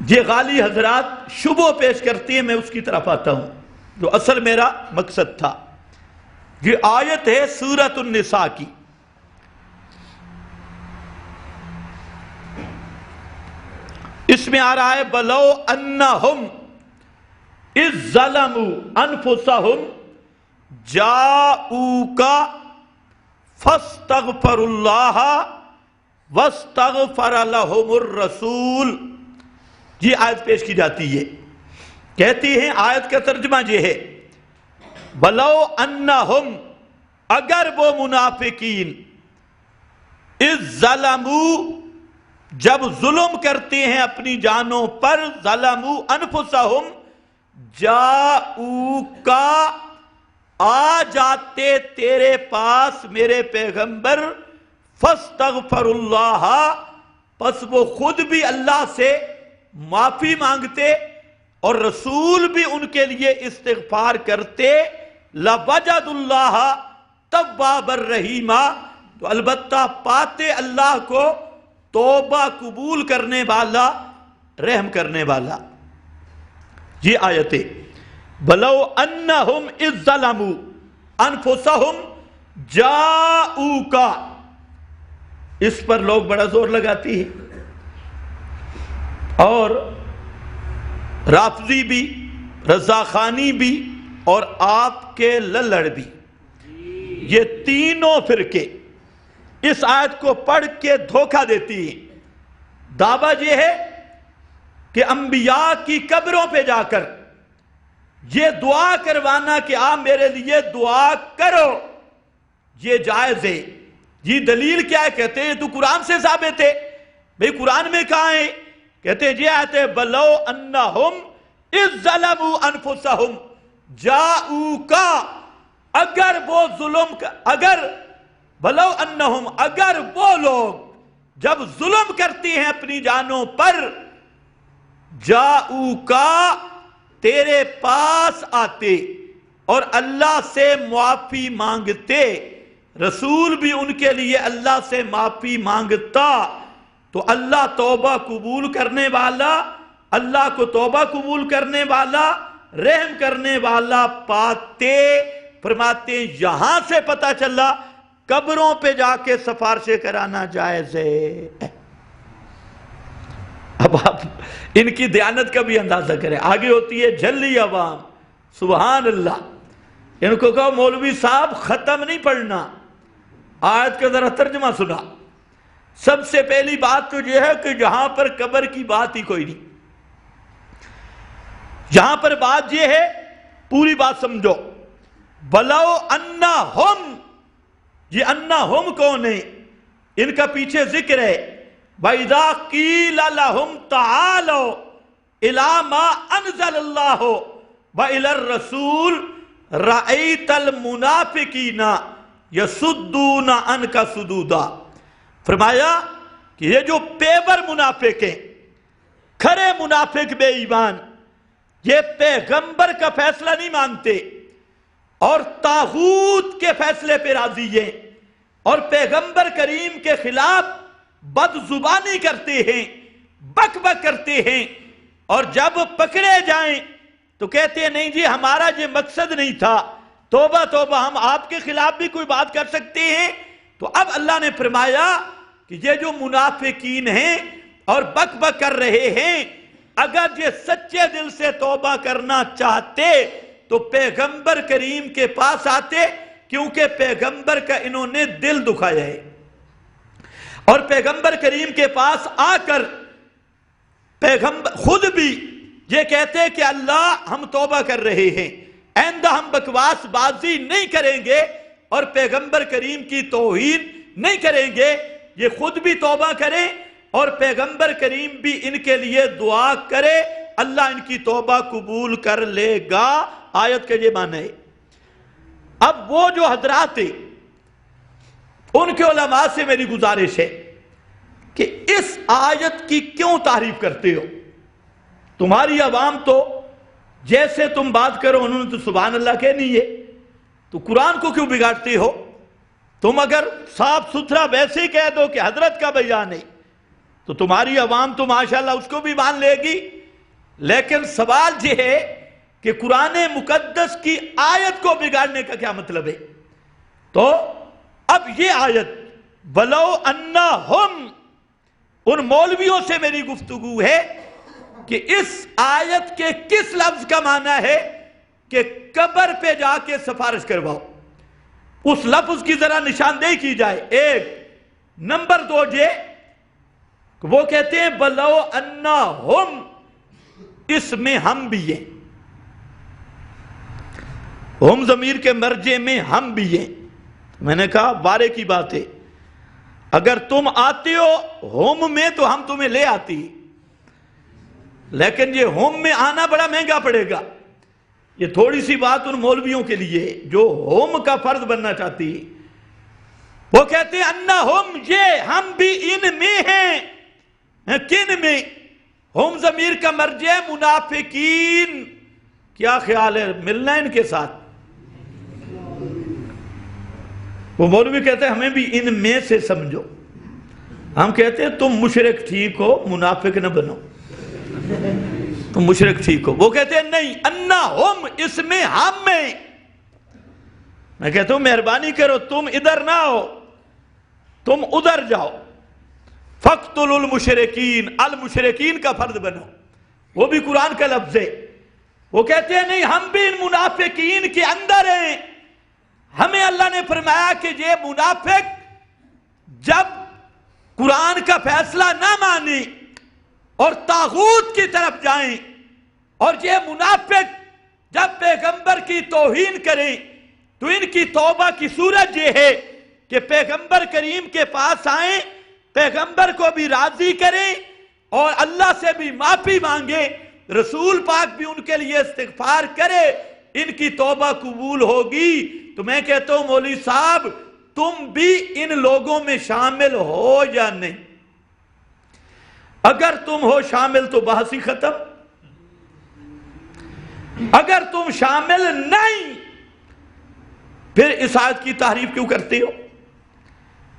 S1: یہ غالی حضرات شبہ پیش کرتی ہیں میں اس کی طرف آتا ہوں، جو اصل میرا مقصد تھا۔ یہ آیت ہے سورۃ النساء کی، اس میں آ رہا ہے بلو انہم اذ ظلموا انفسہم جاؤوک فاستغفروا اللہ واستغفر لہم الرسول، یہ آیت پیش کی جاتی ہے۔ کہتی ہیں آیت کا ترجمہ یہ ہے بلو انہم، اگر وہ منافقین اذ ظلموا، جب ظلم کرتے ہیں اپنی جانوں پر، ظلموا انفسہم جاؤوک، آ جاتے تیرے پاس میرے پیغمبر، فاستغفر اللہ، پس وہ خود بھی اللہ سے معافی مانگتے اور رسول بھی ان کے لیے استغفار کرتے، لوجد اللہ توابا رحیما، تو البتہ پاتے اللہ کو توبہ قبول کرنے والا، رحم کرنے والا۔ یہ آیتیں بلو انہم اذ ظلموا انفسہم جاؤوک، اس پر لوگ بڑا زور لگاتی ہیں، اور رافضی بھی، رضاخانی بھی اور آپ کے للڑ بھی، یہ تینوں فرقے اس آیت کو پڑھ کے دھوکہ دیتی ہیں۔ دعویٰ یہ ہے کہ انبیاء کی قبروں پہ جا کر یہ دعا کروانا کہ آپ میرے لیے دعا کرو، یہ جائز ہے۔ یہ دلیل کیا ہے؟ کہتے ہیں یہ تو قرآن سے ثابت ہے۔ بھئی قرآن میں کہاں ہے؟ کہتے ہیں یہ آیت ہے بلو انہم اذ ظلموا انفسہم جاؤوک، اگر وہ ظلم، اگر بلو انہم، اگر وہ لوگ جب ظلم کرتی ہیں اپنی جانوں پر، جاؤوک، تیرے پاس آتے اور اللہ سے معافی مانگتے، رسول بھی ان کے لیے اللہ سے معافی مانگتا، تو اللہ توبہ قبول کرنے والا، اللہ کو توبہ قبول کرنے والا، رحم کرنے والا پاتے۔ فرماتے ہیں یہاں سے پتہ چلا قبروں پہ جا کے سفارشیں کرانا جائز ہے۔ اب آپ ان کی دیانت کا بھی اندازہ کریں، آگے ہوتی ہے جھلی عوام، سبحان اللہ۔ ان کو کہو مولوی صاحب ختم نہیں پڑھنا، آیت کا ذرا ترجمہ سنا۔ سب سے پہلی بات تو یہ ہے کہ جہاں پر قبر کی بات ہی کوئی نہیں، یہاں پر بات یہ ہے، پوری بات سمجھو، بلو انا ہم، یہ انا ہم کون ہے؟ ان کا پیچھے ذکر ہے، وَإِذَا قِيلَ لَهُمْ تَعَالَوْا إِلَى مَا أَنزَلَ اللَّهُ وَإِلَى الرَّسُولِ رَأَيْتَ الْمُنَافِقِينَ يَصُدُّونَ عَنْكَ صُدُودًا۔ فرمایا کہ یہ جو پیور منافق ہیں، کھرے منافق بے ایمان، یہ پیغمبر کا فیصلہ نہیں مانتے اور طاغوت کے فیصلے پہ راضی ہیں اور پیغمبر کریم کے خلاف بد زبانی کرتے ہیں، بک بک کرتے ہیں، اور جب پکڑے جائیں تو کہتے ہیں نہیں جی ہمارا یہ مقصد نہیں تھا، توبہ توبہ، ہم آپ کے خلاف بھی کوئی بات کر سکتے ہیں۔ تو اب اللہ نے فرمایا کہ یہ جو منافقین ہیں اور بک بک کر رہے ہیں، اگر یہ سچے دل سے توبہ کرنا چاہتے تو پیغمبر کریم کے پاس آتے، کیونکہ پیغمبر کا انہوں نے دل دکھایا ہے، اور پیغمبر کریم کے پاس آ کر پیغمبر خود بھی یہ کہتے کہ اللہ ہم توبہ کر رہے ہیں، آئندہ ہم بکواس بازی نہیں کریں گے اور پیغمبر کریم کی توہین نہیں کریں گے۔ یہ خود بھی توبہ کریں اور پیغمبر کریم بھی ان کے لیے دعا کرے، اللہ ان کی توبہ قبول کر لے گا۔ آیت کا یہ معنی ہے۔ اب وہ جو حضرات ہیں ان کے علماء سے میری گزارش ہے کہ اس آیت کی کیوں تعریف کرتے ہو؟ تمہاری عوام تو جیسے تم بات کرو انہوں نے تو سبحان اللہ کہنی ہے، تو قرآن کو کیوں بگاڑتے ہو؟ تم اگر صاف ستھرا ویسے ہی کہہ دو کہ حضرت کا بیان ہے تو تمہاری عوام تو ماشاءاللہ اس کو بھی مان لے گی، لیکن سوال یہ ہے کہ قرآن مقدس کی آیت کو بگاڑنے کا کیا مطلب ہے؟ تو اب یہ آیت بلو انا ہم، ان مولویوں سے میری گفتگو ہے کہ اس آیت کے کس لفظ کا معنی ہے کہ قبر پہ جا کے سفارش کرواؤ، اس لفظ کی ذرا نشاندہی کی جائے۔ ایک نمبر دو یہ وہ کہتے ہیں بلو انا ہم، اس میں ہم بھی ہیں، ہم ضمیر کے مرجع میں ہم بھی ہیں۔ میں نے کہا بارے کی بات ہے، اگر تم آتے ہو ہوم میں تو ہم تمہیں لے آتی، لیکن یہ ہوم میں آنا بڑا مہنگا پڑے گا۔ یہ تھوڑی سی بات ان مولویوں کے لیے جو ہوم کا فرد بننا چاہتی ہے۔ وہ کہتے ہیں انا ہوم، یہ ہم بھی ان میں ہیں۔ کن میں؟ ہوم ضمیر کا مرجع منافقین۔ کیا خیال ہے ملنا ان کے ساتھ؟ وہ مولوی کہتے ہیں ہمیں بھی ان میں سے سمجھو، ہم کہتے ہیں تم مشرک ٹھیک ہو، منافق نہ بنو، تم مشرک ٹھیک ہو۔ وہ کہتے ہیں نہیں، انا ہم، اس میں ہم میں۔ میں کہتا ہوں مہربانی کرو تم ادھر نہ ہو، تم ادھر جاؤ، فَاقْتُلُوا الْمُشْرِكِينَ، المشرکین کا فرد بنو، وہ بھی قرآن کا لفظ ہے۔ وہ کہتے ہیں نہیں، ہم بھی ان منافقین کے اندر ہیں۔ ہمیں اللہ نے فرمایا کہ یہ منافق جب قرآن کا فیصلہ نہ مانیں اور طاغوت کی طرف جائیں، اور یہ منافق جب پیغمبر کی توہین کریں، تو ان کی توبہ کی صورت یہ ہے کہ پیغمبر کریم کے پاس آئیں، پیغمبر کو بھی راضی کریں اور اللہ سے بھی معافی مانگیں، رسول پاک بھی ان کے لیے استغفار کرے، ان کی توبہ قبول ہوگی۔ تو میں کہتا ہوں مولوی صاحب تم بھی ان لوگوں میں شامل ہو یا نہیں؟ اگر تم ہو شامل تو بحث ہی ختم، اگر تم شامل نہیں پھر اس آیت کی تعریف کیوں کرتے ہو؟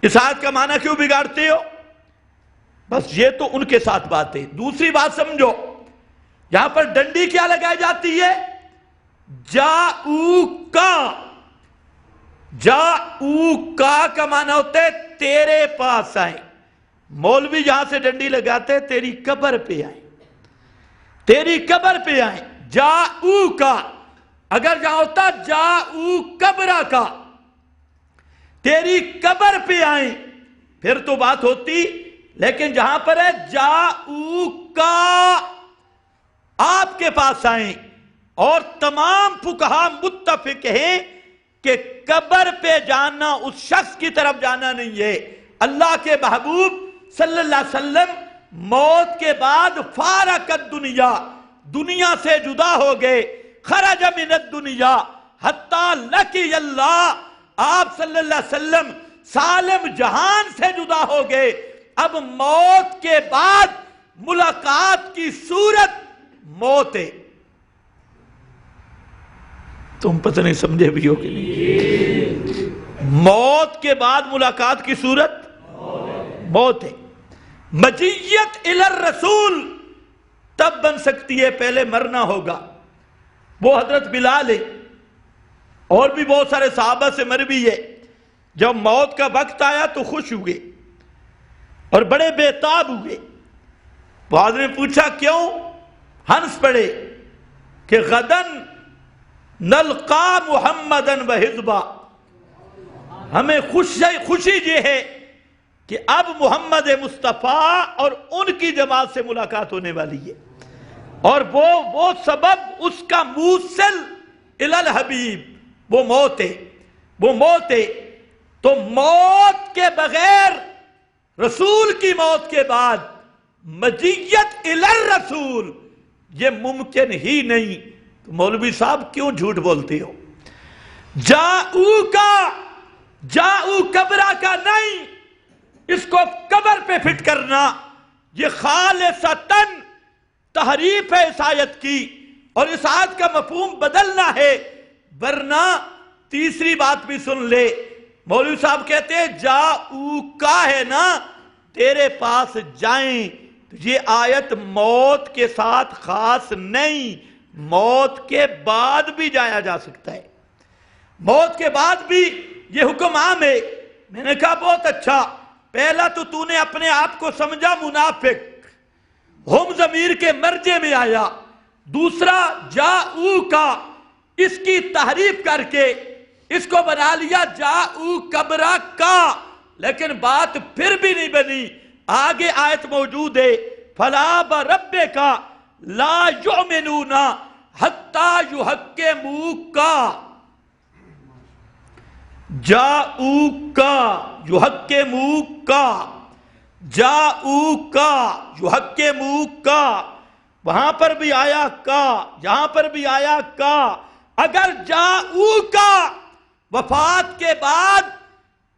S1: اس آیت کا معنی کیوں بگاڑتے ہو؟ بس یہ تو ان کے ساتھ بات ہے۔ دوسری بات سمجھو، یہاں پر ڈنڈی کیا لگائی جاتی ہے؟ جاؤکا، جاؤکا کا معنی ہوتا ہے تیرے پاس آئیں۔ مولوی جہاں سے ڈنڈی لگاتے تیری قبر پہ آئیں، تیری قبر پہ آئیں۔ جاؤکا، اگر جہاں ہوتا جاؤ قبرہ کا، تیری قبر پہ آئیں، پھر تو بات ہوتی، لیکن جہاں پر ہے جاؤکا، آپ کے پاس آئیں، اور تمام فقہا متفق ہیں کہ قبر پہ جانا اس شخص کی طرف جانا نہیں ہے۔ اللہ کے محبوب صلی اللہ علیہ وسلم موت کے بعد فارق الدنیا، دنیا سے جدا ہو گئے، خرج من الدنیا حتی لقی اللہ، آپ صلی اللہ علیہ وسلم سالم جہان سے جدا ہو گئے۔ اب موت کے بعد ملاقات کی صورت موت ہے۔ تم پتہ نہیں سمجھے بھی ہو کہ نہیں؟ موت کے بعد ملاقات کی صورت موت ہے۔ مجیت الی الرسول تب بن سکتی ہے، پہلے مرنا ہوگا۔ وہ حضرت بلال ہے اور بھی بہت سارے صحابہ سے مر بھی ہے، جب موت کا وقت آیا تو خوش ہوئے اور بڑے بےتاب ہوئے۔ بعض نے پوچھا کیوں؟ ہنس پڑے کہ غدن نلقا محمدن و حزبا، ہمیں خوشی یہ ہے کہ اب محمد مصطفیٰ اور ان کی جماعت سے ملاقات ہونے والی ہے، اور وہ سبب اس کا موصل الی الحبیب وہ موت ہے، وہ موت ہے۔ تو موت کے بغیر، رسول کی موت کے بعد مجیت الی الرسول یہ ممکن ہی نہیں۔ تو مولوی صاحب کیوں جھوٹ بولتے ہو؟ جاؤ قبرہ کا نہیں، اس کو قبر پہ فٹ کرنا یہ خالصتاً تحریف ہے اس آیت کی، اور اس آیت کا مفہوم بدلنا ہے۔ ورنہ تیسری بات بھی سن لے، مولوی صاحب کہتے ہیں جاؤ کا ہے نا، تیرے پاس جائیں، تو یہ آیت موت کے ساتھ خاص نہیں، موت کے بعد بھی جایا جا سکتا ہے، موت کے بعد بھی یہ حکم عام ہے۔ میں نے کہا بہت اچھا، پہلا تو نے اپنے آپ کو سمجھا منافق، ہم ضمیر کے مرجع میں آیا۔ دوسرا جاؤ کا، اس کی تحریف کر کے اس کو بنا لیا جاؤ قبرہ کا، لیکن بات پھر بھی نہیں بنی۔ آگے آیت موجود ہے فَلَا بَرَبِّكَ لَا يُؤْمِنُونَ حَتَّى يُحَكِّمُوكَ، جاؤوکَ یحکموکَ، جاؤوکَ یحکموکَ، وہاں پر بھی آیا کا، یہاں پر بھی آیا کا۔ اگر جاؤوکَ وفات کے بعد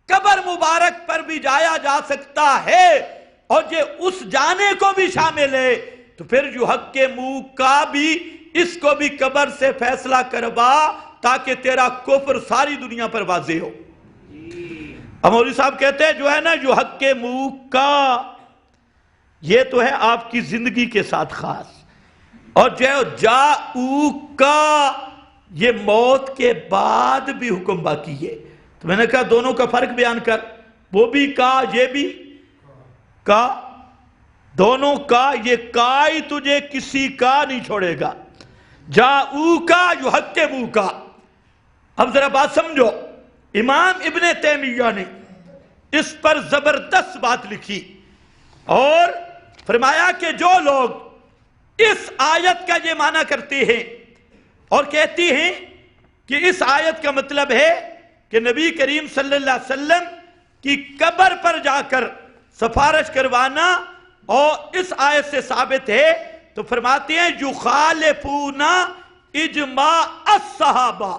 S1: قبر مبارک پر بھی جایا جا سکتا ہے اور یہ اس جانے کو بھی شامل ہے، تو پھر یحکموکَ بھی اس کو بھی قبر سے فیصلہ کروا تاکہ تیرا کفر ساری دنیا پر واضح ہو۔ اب مولوی صاحب کہتے ہیں جو ہے نا یحکموکَ، یہ تو ہے آپ کی زندگی کے ساتھ خاص، اور جو جاؤوکَ یہ موت کے بعد بھی حکم باقی ہے۔ تو میں نے کہا دونوں کا فرق بیان کر، وہ بھی کا یہ بھی کا، دونوں کا، یہ کا ہی تجھے کسی کا نہیں چھوڑے گا۔ جاؤوکَ یحکموکَ۔ اب ذرا بات سمجھو، امام ابن تیمیہ نے اس پر زبردست بات لکھی اور فرمایا کہ جو لوگ اس آیت کا یہ معنی کرتے ہیں اور کہتی ہیں کہ اس آیت کا مطلب ہے کہ نبی کریم صلی اللہ علیہ وسلم کی قبر پر جا کر سفارش کروانا اور اس آیت سے ثابت ہے، تو فرماتے ہیں یخالفون اجماع الصحابہ،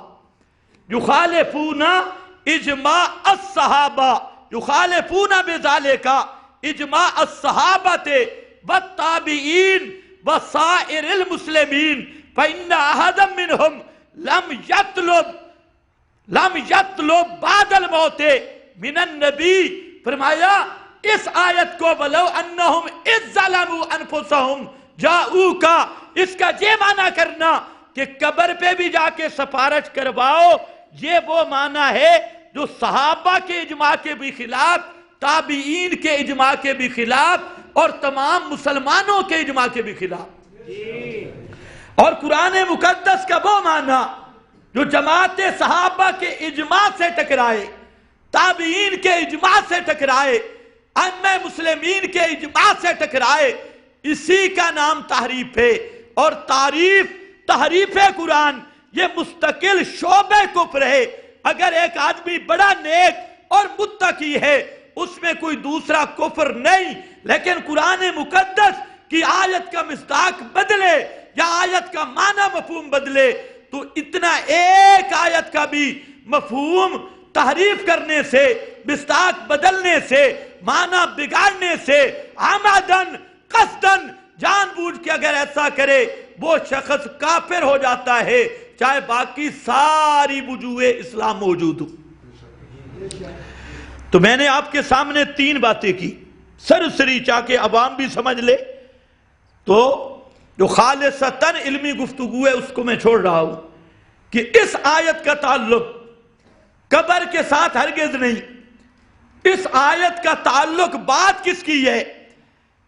S1: یخالفون اجماع الصحابہ، یخالفون بذالک اجماع الصحابۃ والتابعین وسائر المسلمین فإن أحدا منهم لم يطلب بعد الموت من النبی۔ فرمایا اس آیت کو ولو انہم اذ ظلموا انفسہم جاؤوکَ، اس کا یہ معنی کرنا کہ قبر پہ بھی جا کے سفارش کرواؤ، یہ وہ معنی ہے جو صحابہ کے اجماع کے بھی خلاف، تابعین کے اجماع کے بھی خلاف، اور تمام مسلمانوں کے اجماع کے بھی خلاف۔ اور قرآن مقدس کا وہ معنی جو جماعت صحابہ کے اجماع سے ٹکرائے، تابعین کے اجماع سے ٹکرائے، ائمہ مسلمین کے اجماع سے ٹکرائے، اسی کا نام تحریف ہے۔ اور تحریف قرآن یہ مستقل شعبہ کفر ہے۔ اگر ایک آدمی بڑا نیک اور متقی ہے، اس میں کوئی دوسرا کفر نہیں، لیکن قرآن مقدس کی آیت کا مصداق بدلے یا آیت کا معنی مفہوم بدلے تو اتنا ایک آیت کا بھی مفہوم تحریف کرنے سے، مصداق بدلنے سے، معنی بگاڑنے سے، عمدن قصدن جان بوجھ کے اگر ایسا کرے وہ شخص کافر ہو جاتا ہے، چاہے باقی ساری وجوہ اسلام موجود ہو۔ تو میں نے آپ کے سامنے 3 باتیں کی، سرسری چاہ کے عوام بھی سمجھ لے، تو جو خالصتاً علمی گفتگو ہے اس کو میں چھوڑ رہا ہوں کہ اس آیت کا تعلق قبر کے ساتھ ہرگز نہیں۔ اس آیت کا تعلق بات کس کی ہے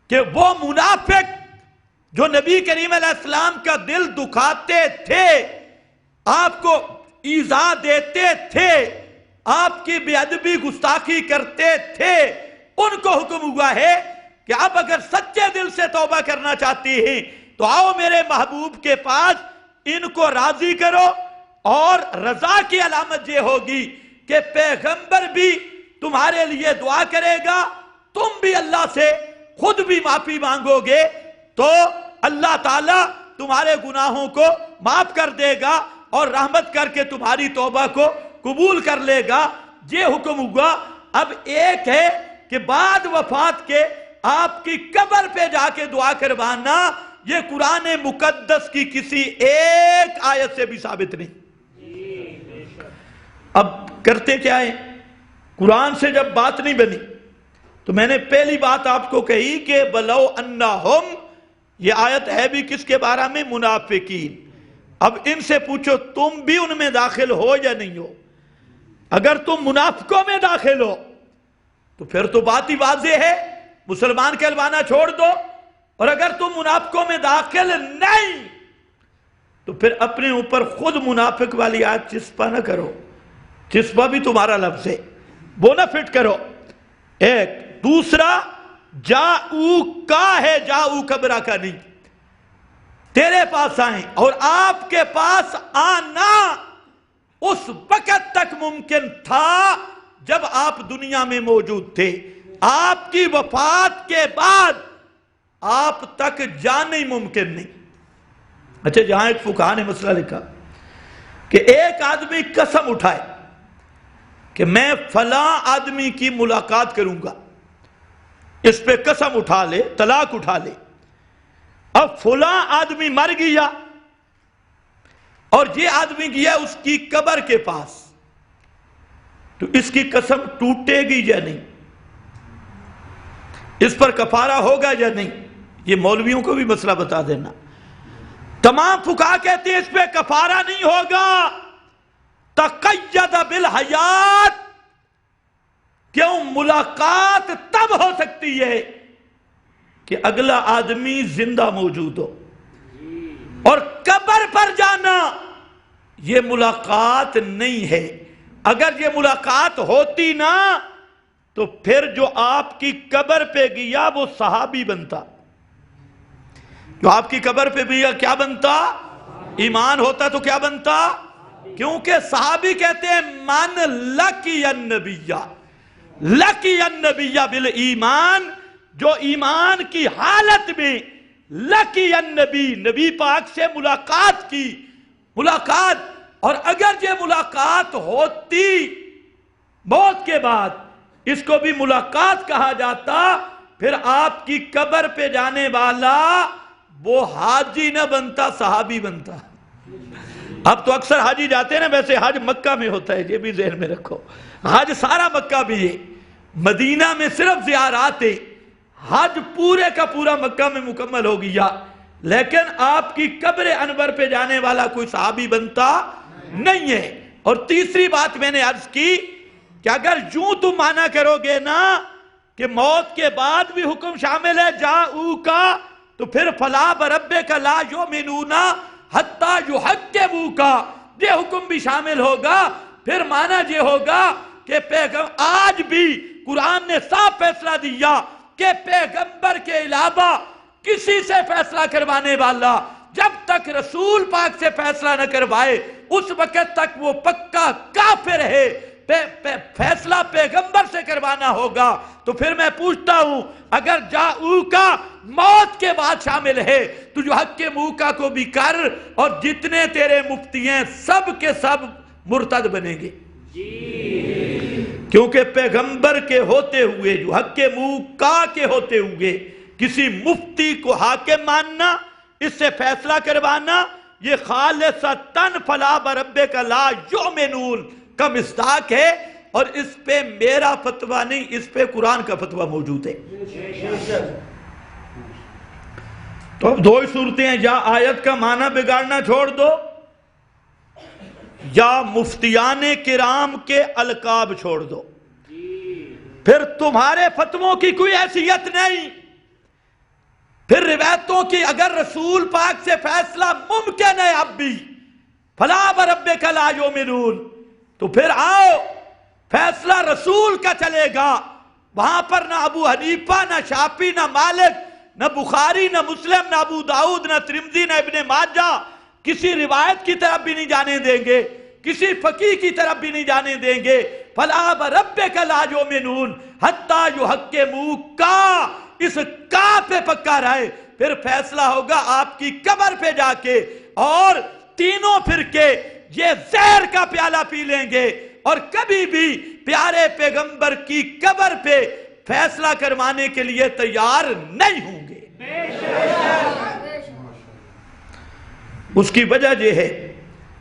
S1: کہ وہ منافق جو نبی کریم علیہ السلام کا دل دکھاتے تھے، آپ کو ایذا دیتے تھے، آپ کی بے ادبی گستاخی کرتے تھے، ان کو حکم ہوا ہے کہ اب اگر سچے دل سے توبہ کرنا چاہتی ہیں تو آؤ میرے محبوب کے پاس، ان کو راضی کرو۔ اور رضا کی علامت یہ ہوگی کہ پیغمبر بھی تمہارے لیے دعا کرے گا، تم بھی اللہ سے خود بھی معافی مانگو گے تو اللہ تعالیٰ تمہارے گناہوں کو معاف کر دے گا اور رحمت کر کے تمہاری توبہ کو قبول کر لے گا۔ یہ حکم ہوا۔ اب ایک ہے کہ بعد وفات کے آپ کی قبر پہ جا کے دعا کروانا، یہ قرآن مقدس کی کسی ایک آیت سے بھی ثابت نہیں۔ اب کرتے کیا ہے؟ قرآن سے جب بات نہیں بنی تو میں نے پہلی بات آپ کو کہی کہ بلو انہم، یہ آیت ہے بھی کس کے بارے میں؟ منافقین۔ اب ان سے پوچھو تم بھی ان میں داخل ہو یا نہیں ہو؟ اگر تم منافقوں میں داخل ہو تو پھر تو بات ہی واضح ہے، مسلمان کہلوانا چھوڑ دو۔ اور اگر تم منافقوں میں داخل نہیں تو پھر اپنے اوپر خود منافق والی آیت چسپا نہ کرو، چسپا بھی تمہارا لفظ ہے، وہ نہ فٹ کرو۔ ایک دوسرا جاؤ کا ہے، جاؤ کبرا کا نہیں، تیرے پاس آئیں۔ اور آپ کے پاس آنا اس وقت تک ممکن تھا جب آپ دنیا میں موجود تھے، آپ کی وفات کے بعد آپ تک جانا ہی ممکن نہیں۔ اچھا، جہاں ایک فقہ نے مسئلہ لکھا کہ ایک آدمی قسم اٹھائے کہ میں فلاں آدمی کی ملاقات کروں گا، اس پہ قسم اٹھا لے، طلاق اٹھا لے، اب فلاں آدمی مر گیا اور یہ آدمی گیا اس کی قبر کے پاس، تو اس کی قسم ٹوٹے گی یا نہیں؟ اس پر کفارہ ہوگا یا نہیں؟ یہ مولویوں کو بھی مسئلہ بتا دینا۔ تمام فقہا کہتے ہیں اس پہ کفارہ نہیں ہوگا، تقید بالحیات۔ کیوں؟ ملاقات تب ہو سکتی ہے کہ اگلا آدمی زندہ موجود ہو، اور قبر پر جانا یہ ملاقات نہیں ہے۔ اگر یہ ملاقات ہوتی نا تو پھر جو آپ کی قبر پہ گیا وہ صحابی بنتا، جو آپ کی قبر پہ گیا کیا بنتا؟ ایمان ہوتا تو کیا بنتا؟ کیونکہ صحابی کہتے ہیں من لقی النبی، لقی النبی بالایمان، جو ایمان کی حالت میں لقی النبی، نبی پاک سے ملاقات کی، ملاقات۔ اور اگر یہ ملاقات ہوتی موت کے بعد، اس کو بھی ملاقات کہا جاتا، پھر آپ کی قبر پہ جانے والا وہ حاجی نہ بنتا، صحابی بنتا۔ اب تو اکثر حاجی جاتے ہیں نا، ویسے حج مکہ میں ہوتا ہے، یہ بھی ذہن میں رکھو، حج سارا مکہ بھی ہے، مدینہ میں صرف زیارات ہے، حج پورے کا پورا مکہ میں مکمل ہو گیا، لیکن آپ کی قبر انور پہ جانے والا کوئی صحابی بنتا نہیں ہے۔ اور تیسری بات میں نے عرض کی کہ اگر یوں تم مانا کرو گے نا کہ موت کے بعد بھی حکم شامل ہے جاؤ کا، تو پھر فلا بربک لا یؤمنون حتی یحکموک، یہ حکم بھی شامل ہوگا۔ پھر مانا یہ ہوگا کہ پیغمبر آج بھی قرآن نے صاف فیصلہ دیا کہ پیغمبر کے علاوہ کسی سے فیصلہ کروانے والا جب تک رسول پاک سے فیصلہ نہ کروائے اس وقت تک وہ پکا کافر ہے. فیصلہ پیغمبر سے کروانا ہوگا. تو پھر میں پوچھتا ہوں اگر جاؤ کا موت کے بعد شامل ہے تو جو حق کے موقع کو بھی کر اور جتنے تیرے مفتی ہیں سب کے سب مرتد بنیں گے. کیونکہ پیغمبر کے ہوتے ہوئے جو حق کے موقع کے ہوتے ہوئے کسی مفتی کو حاکم ماننا اس سے فیصلہ کروانا یہ خالصتاً فلا وربک لا یؤمنون کا مصداق ہے. اور اس پہ میرا فتویٰ نہیں اس پہ قرآن کا فتویٰ موجود ہے. تو اب دو ہی صورتیں ہیں یا آیت کا معنی بگاڑنا چھوڑ دو یا مفتیان کرام کے القاب چھوڑ دو. پھر تمہارے فتووں کی کوئی حیثیت نہیں. پھر روایتوں کی اگر رسول پاک سے فیصلہ ممکن ہے اب بھی فلا وربک لا یؤمنون تو پھر آؤ فیصلہ رسول کا چلے گا. وہاں پر نہ ابو حنیفہ نہ شافعی نہ مالک نہ بخاری نہ مسلم نہ ابو داؤد نہ ترمذی نہ ابن ماجہ کسی روایت کی طرف بھی نہیں جانے دیں گے کسی فقیہ کی طرف بھی نہیں جانے دیں گے. فلا وربک لا یؤمنون حتی یحکموک اس کا پہ پکا رہے. پھر فیصلہ ہوگا آپ کی قبر پہ جا کے اور تینوں فرقے یہ زہر کا پیالہ پی لیں گے اور کبھی بھی پیارے پیغمبر کی قبر پہ فیصلہ کروانے کے لیے تیار نہیں ہوں گے. اس کی وجہ یہ ہے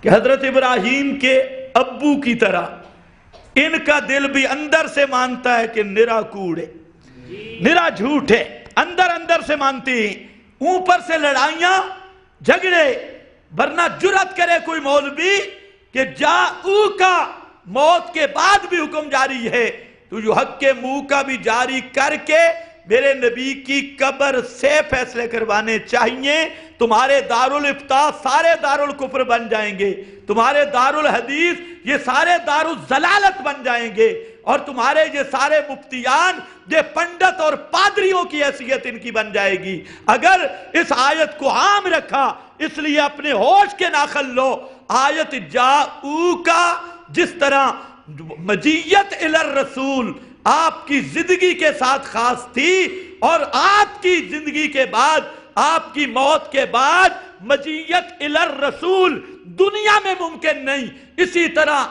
S1: کہ حضرت ابراہیم کے ابو کی طرح ان کا دل بھی اندر سے مانتا ہے کہ نرا کوڑ ہے نرا جھوٹ ہے. اندر اندر سے مانتی ہیں اوپر سے لڑائیاں جھگڑے. ورنہ جرات کرے کوئی مولوی کہ جاؤ کا موت کے بعد بھی حکم جاری ہے تو جو حق کے منہ کا بھی جاری کر کے میرے نبی کی قبر سے فیصلے کروانے چاہیے. تمہارے دارالفتاء سارے دارالکفر بن جائیں گے تمہارے دارالحدیث یہ سارے دارالضلالت بن جائیں گے اور تمہارے یہ سارے مفتیان یہ پنڈت اور پادریوں کی حیثیت ان کی بن جائے گی. اگر اس آیت کو عام رکھا اس لیے اپنے ہوش کے ناخن لو. آیت جاؤ کا جس طرح مجیت الی الرسول آپ کی زندگی کے ساتھ خاص تھی اور آپ کی زندگی کے بعد آپ کی موت کے بعد مجیت الی الرسول دنیا میں ممکن نہیں اسی طرح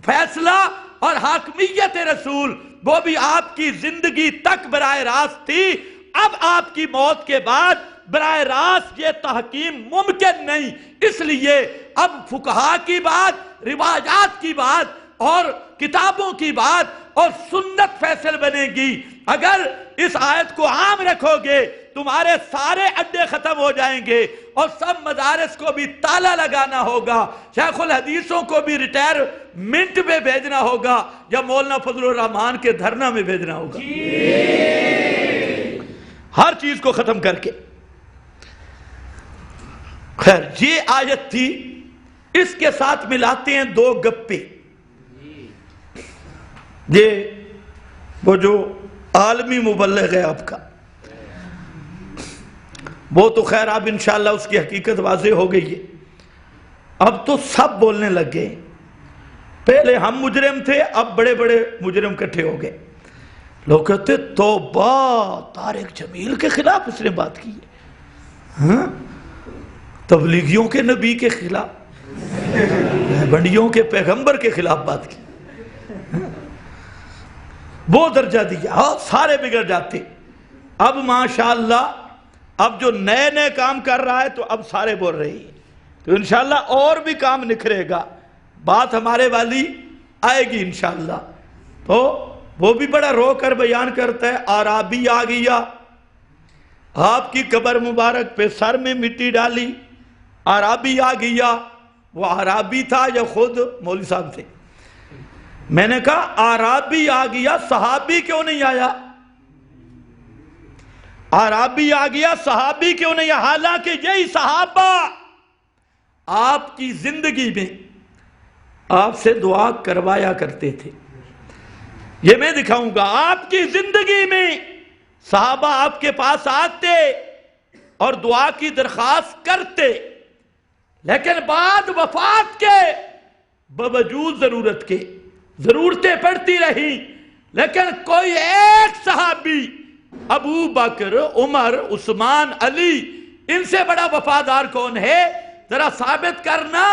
S1: فیصلہ اور حاکمیت رسول وہ بھی آپ کی زندگی تک براہ راست تھی. اب آپ کی موت کے بعد براہ راست یہ تحکیم ممکن نہیں. اس لیے اب فقہا کی بات روایات کی بات اور کتابوں کی بات اور سنت فیصل بنے گی. اگر اس آیت کو عام رکھو گے تمہارے سارے اڈے ختم ہو جائیں گے اور سب مدارس کو بھی تالا لگانا ہوگا شیخ الحدیثوں کو بھی ریٹائرمنٹ میں بھیجنا ہوگا یا مولانا فضل الرحمان کے دھرنا میں بھیجنا ہوگا ہر چیز کو ختم کر کے. خیر یہ آیت تھی. اس کے ساتھ ملاتے ہیں دو گپے. یہ وہ جو عالمی مبلغ ہے آپ کا وہ تو خیر اب انشاءاللہ اس کی حقیقت واضح ہو گئی ہے. اب تو سب بولنے لگ گئے. پہلے ہم مجرم تھے اب بڑے بڑے مجرم کٹھے ہو گئے. لوگ کہتے توبہ طارق جمیل کے خلاف اس نے بات کی ہے ہاں تبلیغیوں کے نبی کے خلاف بنڈیوں کے پیغمبر کے خلاف بات کی وہ درجہ دیا. ہاں سارے بگڑ جاتے. اب ماشاءاللہ اب جو نئے نئے کام کر رہا ہے تو اب سارے بول رہے ہیں تو انشاءاللہ اور بھی کام نکھرے گا. بات ہمارے والی آئے گی انشاءاللہ. تو وہ بھی بڑا رو کر بیان کرتا ہے عرابی آ گیا آپ کی قبر مبارک پہ سر میں مٹی ڈالی. عرابی آ گیا. وہ عرابی تھا یا خود مولوی صاحب تھے؟ میں نے کہا عرابی آ گیا صحابی کیوں نہیں آیا؟ عرابی آ گیا صحابی کیوں نہیں آیا؟ حالانکہ یہی صحابہ آپ کی زندگی میں آپ سے دعا کروایا کرتے تھے. یہ میں دکھاؤں گا۔ آپ کی زندگی میں صحابہ آپ کے پاس آتے اور دعا کی درخواست کرتے، لیکن بعد وفات کے باوجود ضرورت کے ضرورتیں پڑتی رہی، لیکن کوئی ایک صحابی ابو بکر، عمر، عثمان، علی، ان سے بڑا وفادار کون ہے؟ ذرا ثابت کرنا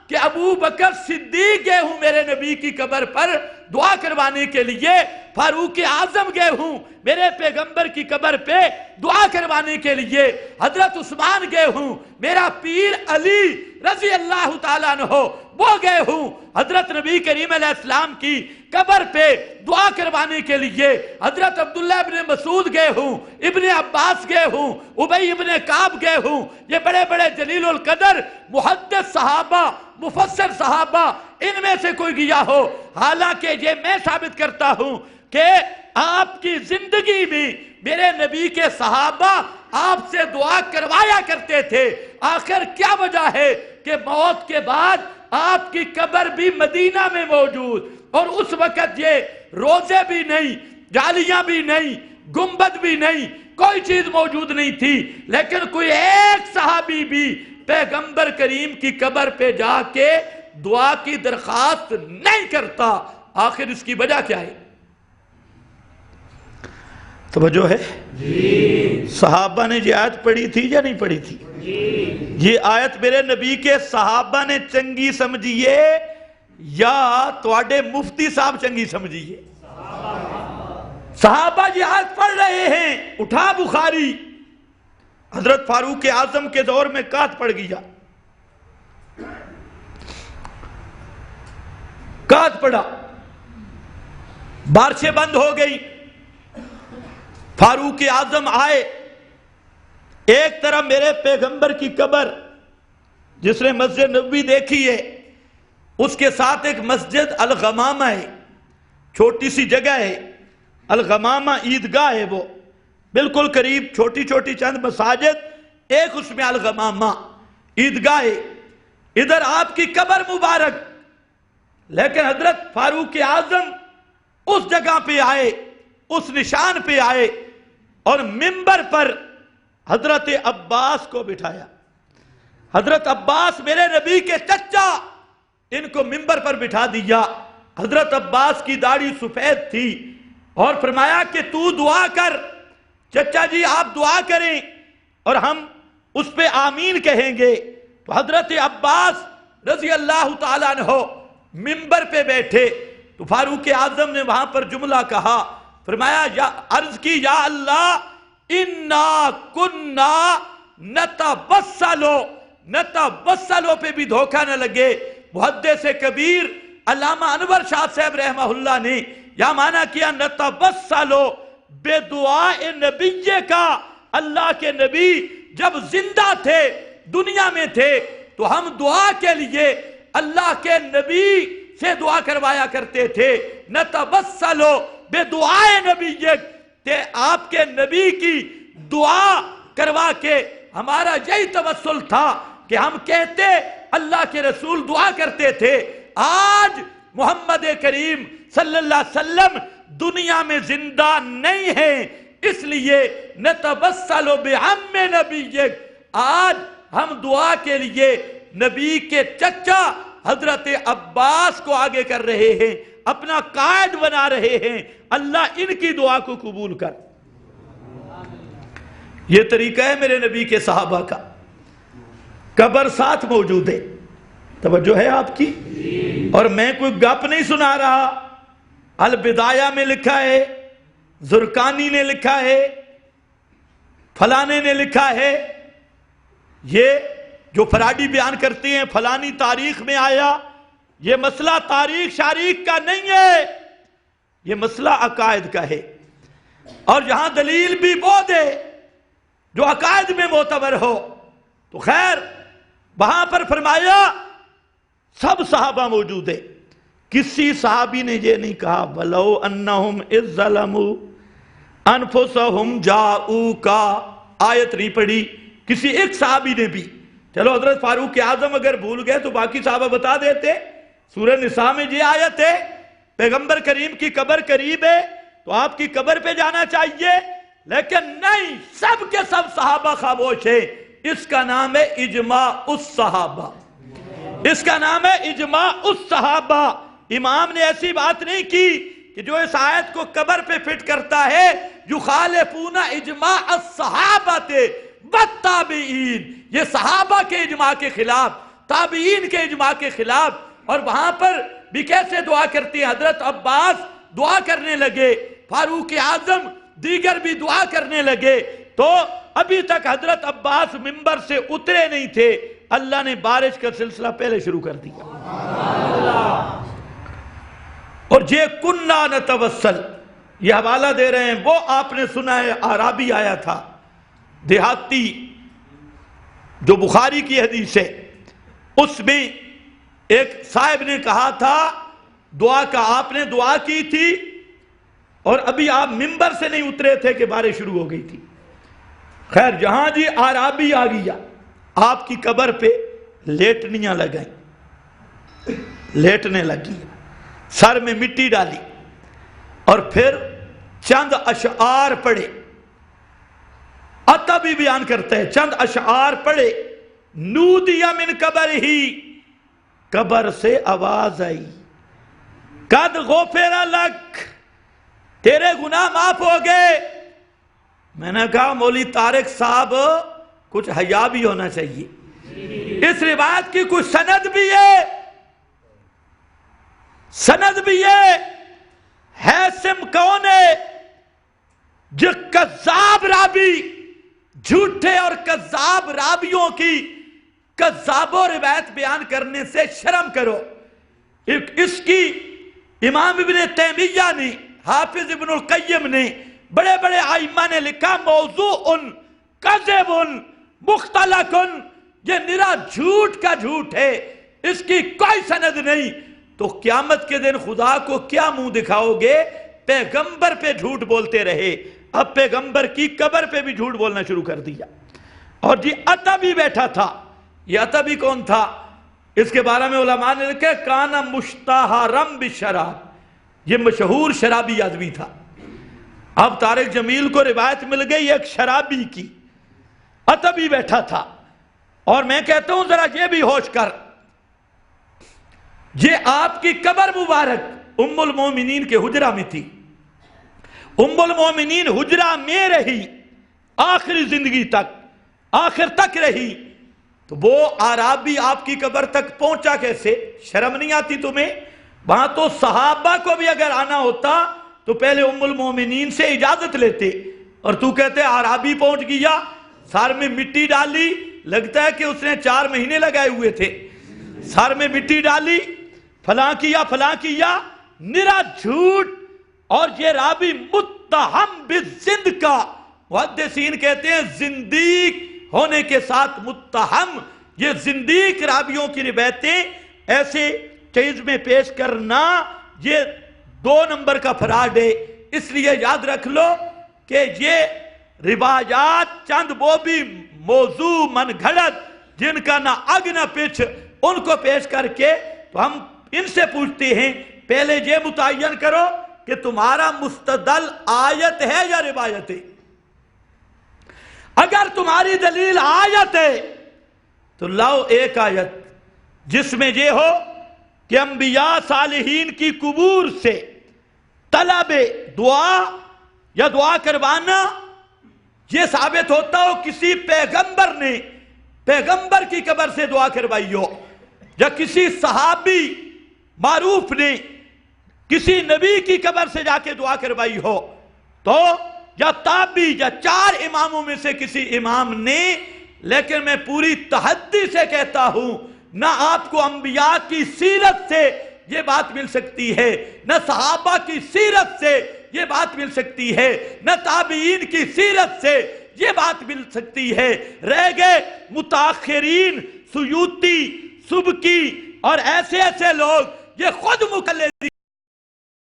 S1: کہ ابو بکر صدیق گئے ہوں میرے نبی کی قبر پر دعا کروانے کے لیے، فاروق اعظم گئے ہوں میرے پیغمبر کی قبر پہ دعا کروانے کے لیے، حضرت عثمان گئے ہوں، میرا پیر علی رضی اللہ تعالیٰ عنہ وہ گئے ہوں حضرت نبی کریم علیہ السلام کی قبر پہ دعا کروانے کے لیے، حضرت عبداللہ ابن مسعود گئے ہوں، ابن عباس گئے ہوں، ابی ابن کعب گئے ہوں، یہ بڑے بڑے جلیل القدر محدث صحابہ، مفسر صحابہ، ان میں سے کوئی گیا ہو۔ حالانکہ یہ میں ثابت کرتا ہوں کہ آپ کی زندگی میں میرے نبی کے صحابہ آپ سے دعا کروایا کرتے تھے۔ آخر کیا وجہ ہے کہ موت کے بعد آپ کی قبر بھی مدینہ میں موجود، اور اس وقت یہ روزے بھی نہیں، جالیاں بھی نہیں، گنبد بھی نہیں، کوئی چیز موجود نہیں تھی، لیکن کوئی ایک صحابی بھی پیغمبر کریم کی قبر پہ جا کے دعا کی درخواست نہیں کرتا۔ آخر اس کی وجہ کیا ہے؟ توجہ ہے؟ صحابہ نے یہ آیت پڑھی تھی یا نہیں پڑھی تھی؟ یہ آیت میرے نبی کے صحابہ نے چنگی سمجھیے یا تواڈے مفتی صاحب چنگی سمجھیے؟ صحابہ یہ آیت پڑھ رہے ہیں، اٹھا بخاری، حضرت فاروق اعظم کے دور میں کات پڑ گیا، کات پڑا، بارشیں بند ہو گئی، فاروق اعظم آئے، ایک طرف میرے پیغمبر کی قبر جس نے مسجد نبوی دیکھی ہے، اس کے ساتھ ایک مسجد الغمامہ ہے، چھوٹی سی جگہ ہے، الغمامہ عیدگاہ ہے، وہ بالکل قریب، چھوٹی چھوٹی چند مساجد، ایک اس میں الغمامہ عیدگاہ ہے، ادھر آپ کی قبر مبارک، لیکن حضرت فاروق اعظم اس جگہ پہ آئے، اس نشان پہ آئے، اور منبر پر حضرت عباس کو بٹھایا۔ حضرت عباس میرے نبی کے چچا، ان کو منبر پر بٹھا دیا۔ حضرت عباس کی داڑھی سفید تھی، اور فرمایا کہ تو دعا کر، چچا جی آپ دعا کریں اور ہم اس پہ آمین کہیں گے۔ تو حضرت عباس رضی اللہ تعالیٰ عنہ منبر پہ بیٹھے تو فاروق اعظم نے وہاں پر جملہ کہا، فرمایا عرض کی یا اللہ انا کننا نتبسلو پہ بھی دھوکہ نہ لگے۔ محدث کبیر علامہ انور شاہ صاحب رحمہ اللہ نے یا معنی کیا نتبسلو بے دعائے نبی کا، اللہ کے نبی جب زندہ تھے، دنیا میں تھے، تو ہم دعا کے لیے اللہ کے نبی سے دعا کروایا کرتے تھے۔ نتبسلو بے دعائے نبی کہ آپ کے نبی کی دعا کروا کے ہمارا یہی توسل تھا کہ ہم کہتے اللہ کے رسول دعا کرتے تھے۔ آج محمد کریم صلی اللہ علیہ وسلم دنیا میں زندہ نہیں ہیں، اس لیے نتبسل بعم نبیک، آج ہم دعا کے لیے نبی کے چچا حضرت عباس کو آگے کر رہے ہیں، اپنا قائد بنا رہے ہیں۔ اللہ ان کی دعا کو قبول کر۔ یہ طریقہ ہے میرے نبی کے صحابہ کا۔ قبر ساتھ موجود ہے، توجہ ہے آپ کی؟ اور میں کوئی گپ نہیں سنا رہا۔ البدایہ میں لکھا ہے، زرکانی نے لکھا ہے، فلانے نے لکھا ہے، یہ جو فراڈی بیان کرتے ہیں فلانی تاریخ میں آیا، یہ مسئلہ تاریخ شاریخ کا نہیں ہے، یہ مسئلہ عقائد کا ہے، اور یہاں دلیل بھی وہ دے جو عقائد میں معتبر ہو۔ تو خیر وہاں پر فرمایا سب صحابہ موجود ہے، کسی صحابی نے یہ نہیں کہا وَلَوْ أَنَّهُمْ إِذْ ظَلَمُوا أَنفُسَهُمْ جَاءُوكَ، آیت نہیں پڑھی کسی ایک صحابی نے بھی۔ چلو حضرت فاروق اعظم اگر بھول گئے تو باقی صحابہ بتا دیتے۔ سورہ نساء میں یہ آیت ہے پیغمبر کریم کی قبر قریب ہے تو آپ کی قبر پہ جانا چاہیے، لیکن نہیں، سب کے سب صحابہ خاموش ہیں۔ اس کا نام ہے اجماع الصحابہ، اس کا نام ہے اجماع الصحابہ۔ امام نے ایسی بات نہیں کی کہ جو اس آیت کو قبر پہ فٹ کرتا ہے، یخالفون اجماع الصحابۃ والتابعین، یہ صحابہ کے اجماع کے خلاف، تابعین کے اجماع کے خلاف۔ اور وہاں پر بھی کیسے دعا کرتی ہیں؟ حضرت عباس دعا کرنے لگے، فاروق اعظم دیگر بھی دعا کرنے لگے، تو ابھی تک حضرت عباس ممبر سے اترے نہیں تھے، اللہ نے بارش کا سلسلہ پہلے شروع کر دیا۔ اور یہ کننا نتوسل، یہ حوالہ دے رہے ہیں، وہ آپ نے سنا ہے، اعرابی آیا تھا دیہاتی، جو بخاری کی حدیث ہے، اس میں ایک صاحب نے کہا تھا دعا کا، آپ نے دعا کی تھی اور ابھی آپ ممبر سے نہیں اترے تھے کہ بارش شروع ہو گئی تھی۔ خیر، جہاں جی اعرابی آ گیا، آپ کی قبر پہ لیٹنیاں لگائیں، لیٹنے لگی، سر میں مٹی ڈالی اور پھر چند اشعار پڑھے۔ عطا بھی بیان کرتا ہے، چند اشعار پڑھے، نودی من قبر ہی، قبر سے آواز آئی، قد غفر لک، تیرے گناہ معاف ہو گئے۔ میں نے کہا مولوی طارق صاحب کچھ حیا بھی ہونا چاہیے، اس روایت کی کچھ سند بھی ہے، سند بھی ہے۔ حیثم کون ہے؟ جو کذاب رابی، جھوٹے اور کذاب رابیوں کی کذابوں روایت بیان کرنے سے شرم کرو۔ اس کی امام ابن تیمیہ نے، حافظ ابن القیم نے، بڑے بڑے ائمہ نے لکھا موضوع کذب مختلق، یہ نرا جھوٹ کا جھوٹ ہے، اس کی کوئی سند نہیں۔ تو قیامت کے دن خدا کو کیا منہ دکھاؤ گے؟ پیغمبر پہ جھوٹ بولتے رہے، اب پیغمبر کی قبر پہ بھی جھوٹ بولنا شروع کر دیا۔ اور جی عطا بھی بیٹھا تھا، یہ عطا بھی کون تھا؟ اس کے بارے میں علماء نے لکھا کانا مشتہرم بالشراب، یہ مشہور شرابی آدمی تھا۔ اب طارق جمیل کو روایت مل گئی ایک شرابی کی، عطا بھی بیٹھا تھا۔ اور میں کہتا ہوں ذرا یہ بھی ہوش کر، یہ آپ کی قبر مبارک ام المومنین کے حجرہ میں تھی، ام المومنین حجرہ میں رہی آخری زندگی تک، آخر تک رہی، تو وہ اعرابی آپ کی قبر تک پہنچا کیسے؟ شرم نہیں آتی تمہیں؟ وہاں تو صحابہ کو بھی اگر آنا ہوتا تو پہلے ام المومنین سے اجازت لیتے، اور تو کہتے اعرابی پہنچ گیا، سر میں مٹی ڈالی، لگتا ہے کہ اس نے 4 مہینے لگائے ہوئے تھے، سر میں مٹی ڈالی، فلاں کیا، نرا جھوٹ۔ اور یہ رابی متہم بالزند کا، محدثین کہتے ہیں زندیق ہونے کے ساتھ متہم، یہ زندیق رابیوں کی روایتیں ایسے چیز میں پیش کرنا یہ 2 نمبر کا فراڈ ہے۔ اس لیے یاد رکھ لو کہ یہ روایات چند وہ بھی موضوع من گھڑت جن کا نہ اگ نہ پچھ، ان کو پیش کر کے تو ہم ان سے پوچھتے ہیں پہلے یہ متعین کرو کہ تمہارا مستدل آیت ہے یا روایت ہے۔ اگر تمہاری دلیل آیت ہے تو لاؤ ایک آیت جس میں یہ ہو کہ انبیاء صالحین کی قبور سے طلب دعا یا دعا کروانا یہ ثابت ہوتا ہو کسی پیغمبر نے پیغمبر کی قبر سے دعا کروائی ہو، یا کسی صحابی معروف نے کسی نبی کی قبر سے جا کے دعا کروائی ہو، تو یا تابعی یا 4 اماموں میں سے کسی امام نے۔ لیکن میں پوری تحدی سے کہتا ہوں نہ آپ کو انبیاء کی سیرت سے یہ بات مل سکتی ہے، نہ صحابہ کی سیرت سے یہ بات مل سکتی ہے، نہ تابعین کی سیرت سے یہ بات مل سکتی ہے۔ رہ گئے متاخرین، سیوطی، سبکی اور ایسے لوگ، یہ خود مقلد